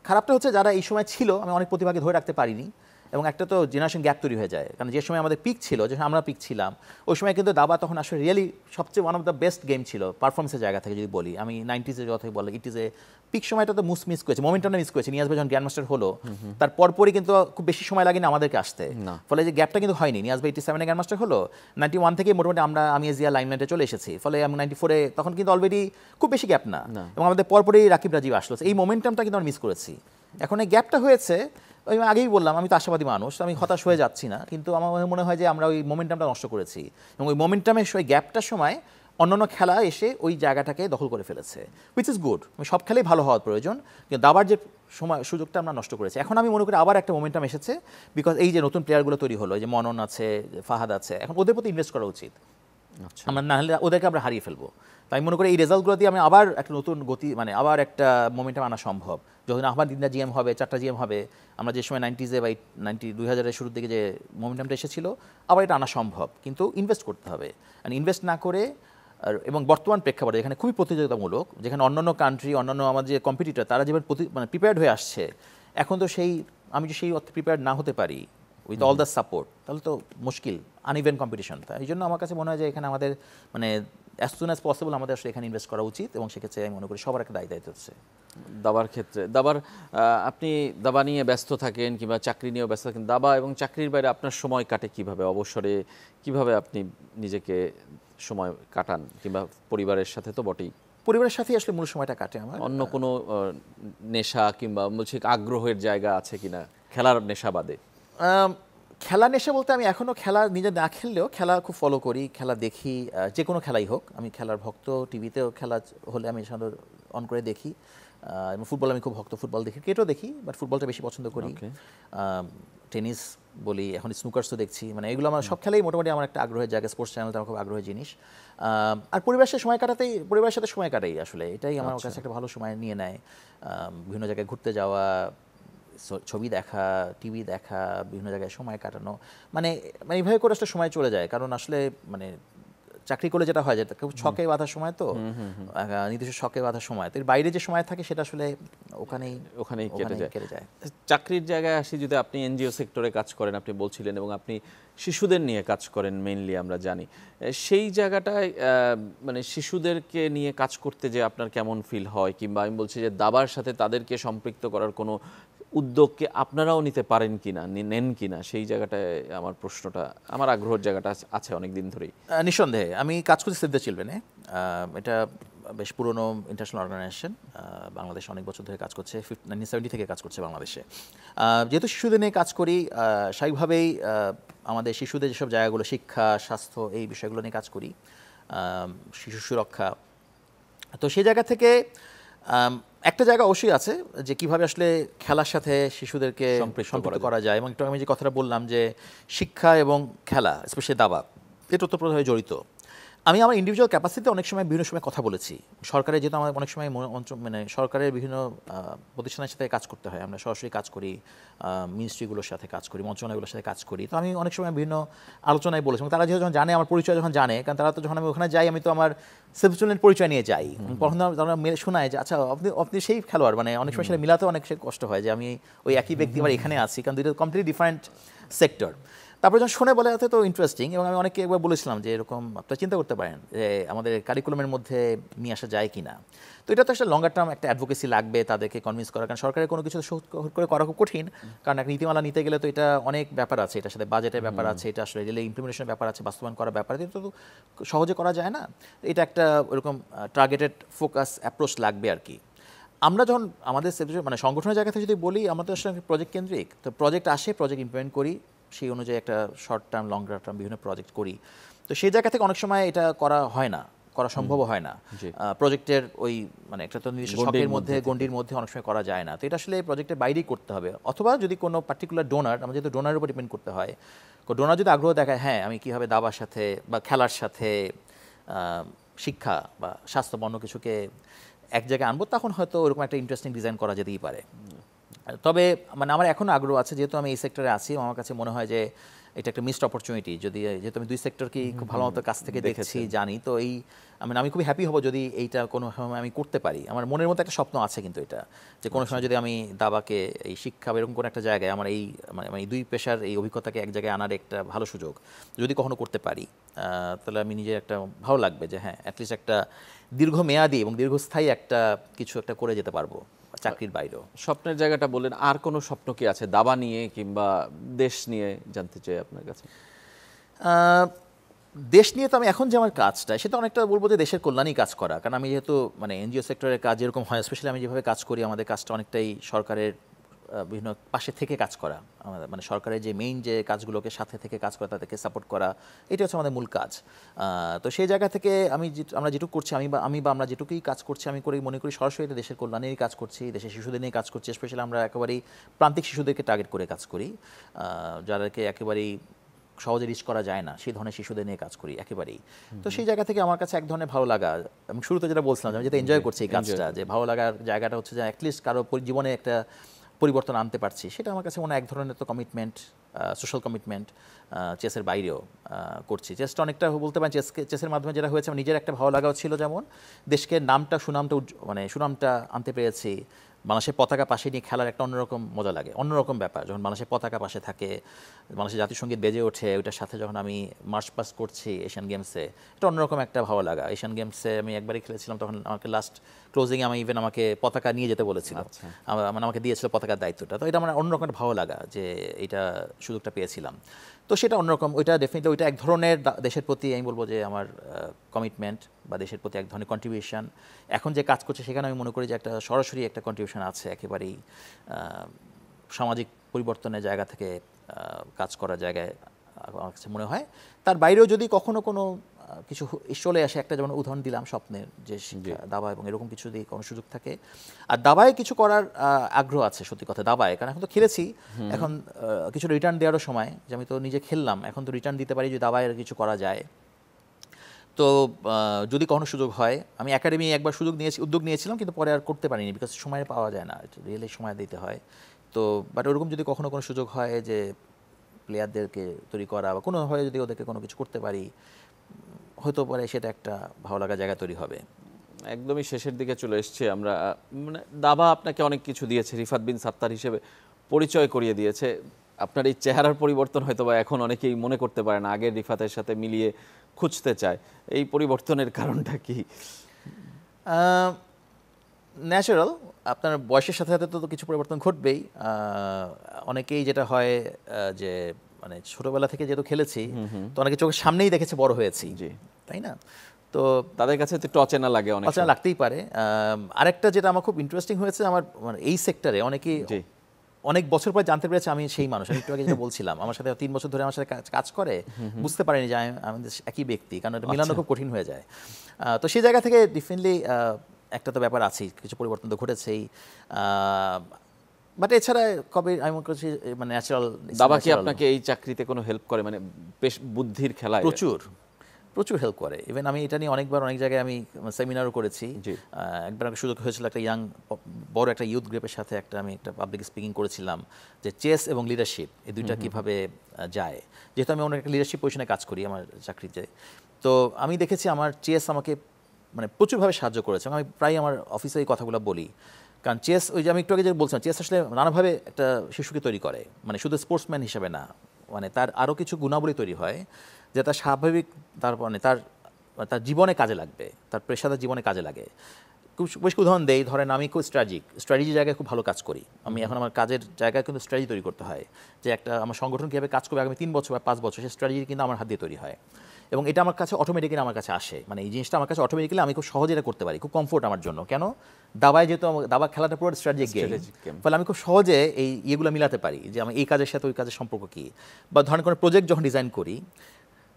খারাপটা হচ্ছে যারা এই সময় ছিল আমি অনেক প্রতিভাকে ধরে রাখতে পারিনি, এবং একটা তো জেনারেশন গ্যাপ তৈরি হয়ে যায়। কারণ যে সময় আমাদের পিক ছিল, যে আমরা পিক ছিলাম, ওই সময় কিন্তু দাবা তখন আসলে রিয়েলি সবচেয়ে one of the best game ছিল পারফরমেন্সের জায়গা থেকে যদি বলি। আমি 90s কথাই বলি, ইটিজে পিক সময়টা তো মিস করেছে, মোমেন্টামটা মিস করেছে। নিয়াজ ভাই যখন গ্র্যান্ড মাস্টার হলো তার পরপরই কিন্তু খুব বেশি সময় লাগেনি আমাদেরকে আসতে, ফলে যে গ্যাপটা কিন্তু হয়নি। নিয়াজ ভাই 87-এ গ্র্যান্ড মাস্টার হলো, 91 থেকে মোটামুটি আমি এজিয়া লাইনলাইটে চলে এসেছি, ফলে আমি 94-এ তখন কিন্তু অলরেডি খুব বেশি গ্যাপ না, এবং আমাদের পরপরই রাকিব রাজীব আসলো। এই মোমেন্টামটা কিন্তু আমরা মিস করেছি। এখন এই গ্যাপটা হয়েছে, ওই আগেই বললাম আমি তো আশাবাদী মানুষ, আমি হতাশ হয়ে যাচ্ছি না, কিন্তু আমার মনে হয় যে আমরা ওই মোমেন্টামটা নষ্ট করেছি, এবং ওই মোমেন্টামের ওই গ্যাপটার সময় অন্যান্য খেলা এসে ওই জায়গাটাকে দখল করে ফেলেছে, হুইচ ইজ গুড। সব খেলাই ভালো হওয়ার প্রয়োজন, কিন্তু দাবার যে সুযোগটা আমরা নষ্ট করেছি। এখন আমি মনে করি আবার একটা মোমেন্টাম এসেছে, বিকজ এই যে নতুন প্লেয়ারগুলো তৈরি হলো, যে মনন আছে, ফাহাদ আছে, এখন ওদের প্রতি ইনভেস্ট করা উচিত। আমরা না হলে ওদেরকে আমরা হারিয়ে ফেলবো। তাই মনে করি এই রেজাল্টগুলো দিয়ে আমি আবার একটা নতুন গতি, মানে আবার একটা মোমেন্টাম আনা সম্ভব। যখন আবার 3টা জিএম হবে, 4টা জিএম হবে, আমরা যে সময় 90s-এ বা 2000-এর শুরুর দিকে যে মোমেন্টামটা এসেছিল, আবার এটা আনা সম্ভব, কিন্তু ইনভেস্ট করতে হবে। আর ইনভেস্ট না করে, এবং বর্তমান প্রেক্ষাপটে এখানে খুবই প্রতিযোগিতামূলক, যেখানে অন্যান্য কান্ট্রি, অন্যান্য আমাদের যে কম্পিটিটর তারা যেভাবে প্রিপেয়ার্ড হয়ে আসছে, এখন তো আমি যে সেই অর্থে প্রিপেয়ার্ড না হতে পারি উইথ অল দ্য সাপোর্ট, তাহলে তো মুশকিল, আনইভেন কম্পিটিশন। তাই এই জন্য আমার কাছে মনে হয় যে এখানে আমাদের মানে অ্যাজ সুন অ্যাজ পসিবল আমাদের আসলে এখানে ইনভেস্ট করা উচিত, এবং সেক্ষেত্রে আমি মনে করি সবার একটা দায়িত্ব হচ্ছে দাবার ক্ষেত্রে। আপনি দাবা নিয়ে ব্যস্ত থাকেন কিংবা চাকরি নিয়েও ব্যস্ত থাকেন, দাবা এবং চাকরির বাইরে আপনার সময় কাটে কিভাবে? অবসরে কিভাবে আপনি নিজেকে সময় কাটান, কিংবা পরিবারের সাথে তো বটেই? পরিবারের সাথেই আসলে মূল সময়টা কাটে আমার। অন্য কোনো নেশা কিংবা বলছি আগ্রহের জায়গা আছে কিনা খেলার নেশা বাদে? খেলা নেশা বলতে আমি এখনও খেলা নিজে না খেললেও খেলা খুব ফলো করি, খেলা দেখি, যে কোনো খেলাই হোক আমি খেলার ভক্ত। টিভিতেও খেলা হলে আমি সাধারণত অন করে দেখি, এবং ফুটবল আমি খুব ভক্ত, ফুটবল দেখি, ক্রিকেটও দেখি, বাট ফুটবলটা বেশি পছন্দ করি। টেনিস বলি, এখন স্নুকার্সও দেখছি, মানে এগুলো আমার সব খেলাই মোটামুটি আমার একটা আগ্রহের জায়গা। স্পোর্টস চ্যানেলটা আমার খুব আগ্রহের জিনিস। আর পরিবারের সাথে সময় কাটাই আসলে, এটাই আমার কাছে একটা ভালো সময় নিয়ে নেয়। বিভিন্ন জায়গায় ঘুরতে যাওয়া, ছবি দেখা, টিভি দেখা, বিভিন্ন জায়গায় সময় কাটানো, মানে এইভাবে করে আসলে সময় চলে যায়। কারণ আসলে মানে চাকরি করলে যেটা হয় যেটা খুব ছকে বাঁধার সময় তো নির্দিষ্ট ছকে বাঁধার সময় তো এর বাইরে যে সময় থাকে সেটা আসলে ওখানেই ওখানেই কেটে যায়। চাকরির জায়গায় আসি, যদি আপনি এনজিও সেক্টরে কাজ করেন আপনি বলছিলেন, এবং আপনি শিশুদের নিয়ে কাজ করেন মেইনলি আমরা জানি, সেই জায়গাটায় মানে শিশুদেরকে নিয়ে কাজ করতে যে আপনার কেমন ফিল হয়, কিংবা আমি বলছি যে দাবার সাথে তাদেরকে সম্পৃক্ত করার কোনো উদ্যোগকে আপনারাও নিতে পারেন কিনা, নেন কিনা, সেই জায়গাটায় আমার প্রশ্নটা, আমার আগ্রহের জায়গাটা আছে অনেক দিন ধরেই। নিঃসন্দেহে আমি কাজ করছি সেভ দ্য চিলড্রেনে। এটা বেশ পুরনো ইন্টারন্যাশনাল অর্গানাইজেশন, বাংলাদেশে অনেক বছর ধরে কাজ করছে, 1970 থেকে কাজ করছে বাংলাদেশে। যেহেতু শিশুদের নিয়ে কাজ করি, স্বাভাবিকভাবেই আমাদের শিশুদের যেসব জায়গাগুলো, শিক্ষা, স্বাস্থ্য, এই বিষয়গুলো নিয়ে কাজ করি, শিশু সুরক্ষা। তো সেই জায়গা থেকে একটা জায়গা অবশ্যই আছে যে কিভাবে আসলে খেলার সাথে শিশুদেরকে সম্পৃক্ত করা যায়, এবং একটু আমি যে কথাটা বললাম যে শিক্ষা এবং খেলা, স্পেশালি দাবা, এটা ওতপ্রোতভাবে জড়িত। আমি আমার ইন্ডিভিজুয়াল ক্যাপাসিটিতে অনেক সময় বিভিন্ন সময় কথা বলেছি। সরকারের, যেহেতু আমার অনেক সময় মানে সরকারের বিভিন্ন প্রতিষ্ঠানের সাথে কাজ করতে হয়, আমরা সরাসরি কাজ করি, মিনিস্ট্রিগুলোর সাথে কাজ করি, মন্ত্রণালয়গুলোর সাথে কাজ করি। তো আমি অনেক সময় বিভিন্ন আলোচনায় বলেছি, এবং তারা যখন জানে, আমার পরিচয় যখন জানে, কারণ তারা তো যখন আমি ওখানে যাই, আমি তো আমার সেলফ পরিচয় নিয়ে যাই, তখন তারা শোনায় যে আচ্ছা আপনি সেই খেলোয়াড়, মানে অনেক সময় সেটা মিলাতে অনেক কষ্ট হয় যে আমি ওই একই ব্যক্তি আবার এখানে আছি, কারণ দুটো কমপ্লিটলি ডিফারেন্ট সেক্টর। তারপরে যখন শুনে বলে তো ইন্টারেস্টিং, এবং আমি অনেকে একবার বলেছিলাম যে এরকম আপনারা চিন্তা করতে পারেন যে আমাদের কারিকুলামের মধ্যে নিয়ে আসা যায় কি না। তো এটা তো আসলে লঙ্গার টার্ম একটা অ্যাডভোকেসি লাগবে তাদেরকে কনভিন্স করা, কারণ সরকারের কোনো কিছু হুট করে করা খুব কঠিন, কারণ একটা নীতিমালা নিতে গেলে তো এটা অনেক ব্যাপার আছে, এটার সাথে বাজেটের ব্যাপার আছে, এটা আসলে রেলে ইমপ্লিমেন্টেশনের ব্যাপার আছে, বাস্তবায়ন করার ব্যাপার আছে, এটা তো সহজে করা যায় না। এটা একটা ওরকম টার্গেটেড ফোকাস অ্যাপ্রোচ লাগবে আর কি। আমরা যখন আমাদের মানে সংগঠনের জায়গা থেকে যদি বলি, আমাদের আসলে প্রজেক্ট কেন্দ্রিক, তো প্রজেক্ট আসে, প্রজেক্ট ইমপ্লিমেন্ট করি, সেই অনুযায়ী একটা শর্ট টার্ম লং টার্ম বিভিন্ন প্রজেক্ট করি। তো সেই জায়গা থেকে অনেক সময় এটা করা হয় না, করা সম্ভব হয় না। প্রজেক্টের ওই মানে একটা তো নির্দিষ্ট শখের মধ্যে, গণ্ডির মধ্যে অনেক সময় করা যায় না। তো এটা আসলে প্রজেক্টের বাইরেই করতে হবে, অথবা যদি কোনো পার্টিকুলার ডোনার, আমাদের যেহেতু ডোনারের উপর ডিপেন্ড করতে হয়, ডোনার যদি আগ্রহ দেখায়, হ্যাঁ আমি কীভাবে দাবার সাথে বা খেলার সাথে শিক্ষা বা স্বাস্থ্যপন্ন কিছুকে এক জায়গায় আনবো, তখন হয়তো ওরকম একটা ইন্টারেস্টিং ডিজাইন করা যেতেই পারে। তবে মানে আমার এখনও আগ্রহ আছে, যেহেতু আমি এই সেক্টরে আছি, আমার কাছে মনে হয় যে এটা একটা মিসড অপরচুনিটি, যদি যেহেতু আমি দুই সেক্টরকেই খুব ভালো মতো কাছ থেকে দেখেছি, জানি, তো এই আমি খুবই হ্যাপি হব যদি এইটা কোনো সময় আমি করতে পারি। আমার মনের মতো একটা স্বপ্ন আছে কিন্তু এটা, যে কোনো সময় যদি আমি দাবাকে, এই শিক্ষা এরকম কোনো একটা জায়গায়, আমার এই মানে দুই পেশার এই অভিজ্ঞতাকে এক জায়গায় আনার একটা ভালো সুযোগ যদি কখনো করতে পারি, তাহলে আমি নিজের একটা ভালো লাগবে যে হ্যাঁ অ্যাটলিস্ট একটা দীর্ঘমেয়াদী এবং দীর্ঘস্থায়ী একটা কিছু একটা করে যেতে পারবো চাকরির বাইরেও। স্বপ্নের জায়গাটা বললেন, আর কোনো স্বপ্ন কি আছে দাবা নিয়ে কিংবা দেশ নিয়ে, জানতে চাই আপনার কাছে। দেশ নিয়ে তো আমি এখন যে আমার কাজটা, সেটা অনেকটা বলবো যে দেশের কল্যাণেই কাজ করা, কারণ আমি যেহেতু মানে এনজিও সেক্টরের কাজ যেরকম হয়, স্পেশালি আমি যেভাবে কাজ করি, আমাদের কাজটা অনেকটাই সরকারের বিভিন্ন পাশে থেকে কাজ করা, আমাদের মানে সরকারের যে মেইন যে কাজগুলোকে সাথে থেকে কাজ করা, তাদেরকে সাপোর্ট করা, এটা হচ্ছে আমাদের মূল কাজ। তো সেই জায়গা থেকে আমরা যেটুকু করছি, আমি বা আমরা যেটুকুই কাজ করছি, আমি মনে করি সরাসরি এটা দেশের কল্যাণেরই কাজ করছি, দেশের শিশুদের নিয়ে কাজ করছি। স্পেশালি আমরা একেবারেই প্রান্তিক শিশুদেরকে টার্গেট করে কাজ করি, যাদেরকে একেবারেই সহজে রিচ করা যায় না, সেই ধরনের শিশুদের নিয়ে কাজ করি একেবারেই। তো সেই জায়গা থেকে আমার কাছে এক ধরনের ভালো লাগা, আমি শুরুতে যেটা বলছিলাম, আমি যেটা এনজয় করছি এই কাজটা, যে ভালো লাগার জায়গাটা হচ্ছে যে অ্যাটলিস্ট কারো জীবনে একটা পরিবর্তন আনতে পারছি, সেটা আমার কাছে মনে হয় এক ধরনের তো কমিটমেন্ট, সোশ্যাল কমিটমেন্ট। চেসের বাইরেও করছি, চেসটা অনেকটা বলতে পারেন, চেসের মাধ্যমে যেটা হয়েছে, আমার নিজের একটা ভালো লাগাও ছিল, যেমন দেশকে সুনামটা আনতে পেরেছি। বাংলাদেশের পতাকা পাশে নিয়ে খেলার একটা অন্যরকম মজা লাগে, অন্যরকম ব্যাপার যখন বাংলাদেশের পতাকা পাশে থাকে, বাংলাদেশের জাতীয় সঙ্গীত বেজে ওঠে, ওইটার সাথে যখন আমি মার্চ পাস্ট করছি এশিয়ান গেমসে, এটা অন্যরকম একটা ভালো লাগা। এশিয়ান গেমসে আমি একবারই খেলেছিলাম, তখন আমাকে লাস্ট ক্লোজিংয়ে আমাকে পতাকা নিয়ে যেতে বলেছিল, মানে আমাকে দিয়েছিল পতাকার দায়িত্বটা। তো এটা আমার অন্যরকম একটা ভালো লাগা যে এইটা সুযোগটা পেয়েছিলাম। তো সেটা অন্যরকম, ওইটা ডেফিনেটলি ওইটা এক ধরনের দেশের প্রতি আমি বলবো যে আমার কমিটমেন্ট বা দেশের প্রতি এক ধরনের কন্ট্রিবিউশন। এখন যে কাজ করছে সেখানে আমি মনে করি যে একটা সরাসরি একটা কন্ট্রিবিউশন আছে, একেবারেই সামাজিক পরিবর্তনের জায়গা থেকে কাজ করার জায়গায় আমার কাছে মনে হয়। তার বাইরেও যদি কখনো কোনো কিছু চলে আসে, একটা যেমন উদাহরণ দিলাম স্বপ্নের, যে দাবা এবং এরকম কিছু দিয়ে কোনো সুযোগ থাকে, আর দাবায় কিছু করার আগ্রহ আছে সত্যি কথা, দাবায়, কারণ এখন তো খেলেছি, এখন কিছু রিটার্ন দেওয়ারও সময়, যে আমি তো নিজে খেললাম, এখন তো রিটার্ন দিতে পারি, যে দাবায় কিছু করা যায়। তো যদি কখনো সুযোগ হয়, আমি একাডেমি একবার উদ্যোগ নিয়েছিলাম, কিন্তু পরে আর করতে পারিনি, বিকজ সময় পাওয়া যায় না, রিয়েলি সময় দিতে হয়। তো বাট ওরকম যদি কখনো কোনো সুযোগ হয় যে প্লেয়ারদেরকে তৈরি করা বা কোনোভাবে যদি ওদেরকে কোনো কিছু করতে পারি, হতে পারে সেটা একটা ভালো লাগা জায়গা তৈরি হবে। একদমই শেষের দিকে চলে এসেছি আমরা। মানে দাবা আপনাকে অনেক কিছু দিয়েছে, রিফাত বিন সাত্তার হিসেবে পরিচয় করিয়ে দিয়েছে। আপনার এই চেহারার পরিবর্তন হয়তো বা এখন অনেকেই মনে করতে পারে না, আগের রিফাতের সাথে মিলিয়ে খুঁজতে চায়। এই পরিবর্তনের কারণটা কি? ন্যাচারাল, আপনার বয়সের সাথে সাথে তো কিছু পরিবর্তন ঘটবেই। অনেকেই যেটা হয় যে মানে ছোটবেলা থেকে যেহেতু খেলেছি, তো অনেকে চোখের সামনেই দেখেছে বড় হয়েছি, জি, তাই না? তো তাদের কাছে তো একটু অচেনা লাগে অনেক অচেনা লাগতেই পারে। আরেকটা যেটা আমার খুব ইন্টারেস্টিং হয়েছে, আমার মানে এই সেক্টরে অনেকেই জি, অনেক বছর পর জানতে পেরেছে আমি সেই মানুষ। আমি একটু আগে যেটা বলছিলাম, আমার সাথে 3 বছর ধরে আমার সাথে কাজ করে, বুঝতে পারিনি যে আমি একই ব্যক্তি, কারণ এটা মিলানো খুব কঠিন হয়ে যায়। তো সেই জায়গা থেকে ডেফিনেটলি একটা তো ব্যাপার আছেই, কিছু পরিবর্তন তো ঘটেছেই। বাট এছাড়া কবে আমি মনে করছি মানে ন্যাচারাল। দাবা কি আপনাকে এই চাকরিতে কোনো হেল্প করে, মানে বেশ বুদ্ধির খেলায়? প্রচুর প্রচুর হেল্প করে। ইভেন আমি এটা নিয়ে অনেকবার অনেক জায়গায় আমি সেমিনারও করেছি। জি। একবার একটা সুযোগ হয়েছিল, একটা বড় একটা ইউথ গ্রুপের সাথে আমি একটা পাবলিক স্পিকিং করেছিলাম, যে চেস এবং লিডারশিপ এই দুইটা কীভাবে যায়। যেহেতু আমি অনেক একটা লিডারশিপ পজিশনে কাজ করি আমার চাকরিতে, তো আমি দেখেছি আমার চেস আমাকে মানে প্রচুরভাবে সাহায্য করেছে। আমি প্রায় আমার অফিসে এই কথাগুলো বলি, কারণ চেস, ওই যে আমি একটু আগে যে বলছিলাম, চেস আসলে নানাভাবে একটা শিশুকে তৈরি করে, মানে শুধু স্পোর্টসম্যান হিসেবে না, মানে তার আরও কিছু গুণাবলী তৈরি হয় যে তার স্বাভাবিক, তার মানে তার জীবনে কাজে লাগবে, তার পেশাদার জীবনে কাজে লাগে। খুব বেশ উদাহরণ দেই, ধরেন আমি খুব স্ট্র্যাটেজি জায়গায় খুব ভালো কাজ করি। আমি এখন আমার কাজের জায়গায় কিন্তু স্ট্র্যাটেজি তৈরি করতে হয়, যে একটা আমার সংগঠন কীভাবে কাজ করবে আগামী 3 বছর বা 5 বছর, সেই স্ট্র্যাটেজি কিন্তু আমার হাত দিয়ে তৈরি হয়। এবং এটা আমার কাছে অটোমেটিক্যালি আমার কাছে আসে, মানে এই জিনিসটা আমার কাছে অটোমেটিক্যালি আমি খুব সহজে এটা করতে পারি, খুব কমফোর্ট আমার জন্য। কেন? দাবায় যেহেতু দাবা খেলাটা পুরো স্ট্র্যাটেজিক গেম, ফলে আমি খুব সহজে ইয়েগুলো মিলাতে পারি, যে আমি এই কাজের সাথে ওই কাজের সম্পর্ক কী। বা ধরেন কোনো প্রজেক্ট যখন ডিজাইন করি,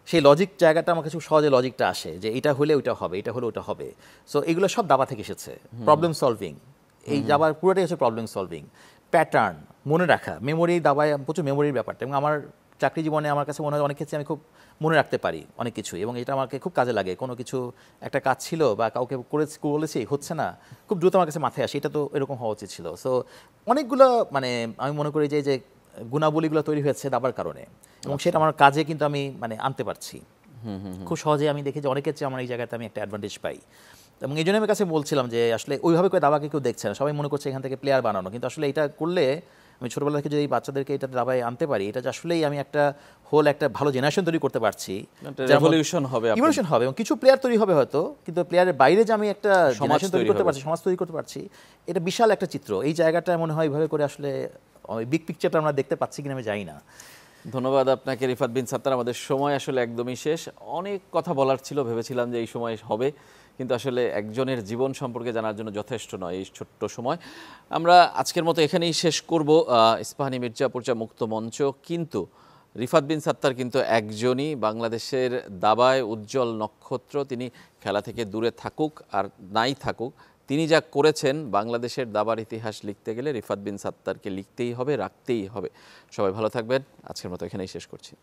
সেই লজিক জায়গাটা আমার কাছে খুব সহজে লজিকটা আসে, যে এটা হলে ওইটা হবে, এটা হলে ওটা হবে। সো এগুলো সব দাবা থেকে এসেছে। প্রবলেম সলভিং, এই দাবার পুরোটাই হচ্ছে প্রবলেম সলভিং। প্যাটার্ন মনে রাখা, মেমোরি, দাবায় প্রচুর মেমোরির ব্যাপারটা, এবং আমার চাকরি জীবনে আমার কাছে মনে হয় অনেক ক্ষেত্রে আমি খুব মনে রাখতে পারি অনেক কিছু, এবং এটা আমাকে খুব কাজে লাগে। কোনো কিছু একটা কাজ ছিল বা কাউকে বলেছি হচ্ছে না, খুব দ্রুত আমার কাছে মাথায় আসে এটা তো এরকম হওয়া উচিত ছিল। সো অনেকগুলো মানে আমি মনে করি যে গুণাবলীগুলো তৈরি হয়েছে দাবার কারণে, এবং সেটা আমার কাজে কিন্তু আমি মানে আনতে পারছি খুব সহজে। আমি দেখি যে অনেকের চেয়ে আমার এই জায়গাতে আমি একটা অ্যাডভান্টেজ পাই, এবং এই জন্য আমি কাছে বলছিলাম যে আসলে ওইভাবে করে দাবাকে কেউ দেখছে না, সবাই মনে করছে এখান থেকে প্লেয়ার বানানো, কিন্তু আসলে এটা করলে আমি ছোটবেলা থেকে যদি বাচ্চাদেরকে এটা দাবায় আনতে পারি, এটা যে আসলেই আমি একটা একটা ভালো জেনারেশন তৈরি করতে পারছি, রেভলিউশন হবে, ইভলিউশন হবে, এবং কিছু প্লেয়ার তৈরি হবে হয়তো, কিন্তু প্লেয়ারের বাইরে যে আমি একটা জেনারেশন তৈরি করতে পারছি, সমাজ তৈরি করতে পারছি, এটা বিশাল একটা চিত্র। এই জায়গাটা মনে হয় এইভাবে করে আসলে বিগ পিকচারটা আমরা দেখতে পাচ্ছি কিনা আমি জানি না। ধন্যবাদ আপনাকে রিফাত বিন সাত্তার। আমাদের সময় আসলে একদমই শেষ। অনেক কথা বলার ছিল, ভেবেছিলাম যে এই সময় হবে, কিন্তু আসলে একজনের জীবন সম্পর্কে জানার জন্য যথেষ্ট নয় এই ছোট্ট সময়। আমরা আজকের মতো এখানেই শেষ করব ইস্পাহানি মির্জাপুরচা মুক্ত মঞ্চ। কিন্তু রিফাত বিন সাত্তার কিন্তু একজনই বাংলাদেশের দাবায় উজ্জ্বল নক্ষত্র। তিনি খেলা থেকে দূরে থাকুক আর নাই থাকুক, তিনি যা করেছেন বাংলাদেশের দাবার ইতিহাস লিখতে গেলে রিফাত বিন সাত্তারকে লিখতেই হবে, রাখতেই হবে। সবাই ভালো থাকবেন। আজকের মতো এখানেই শেষ করছি।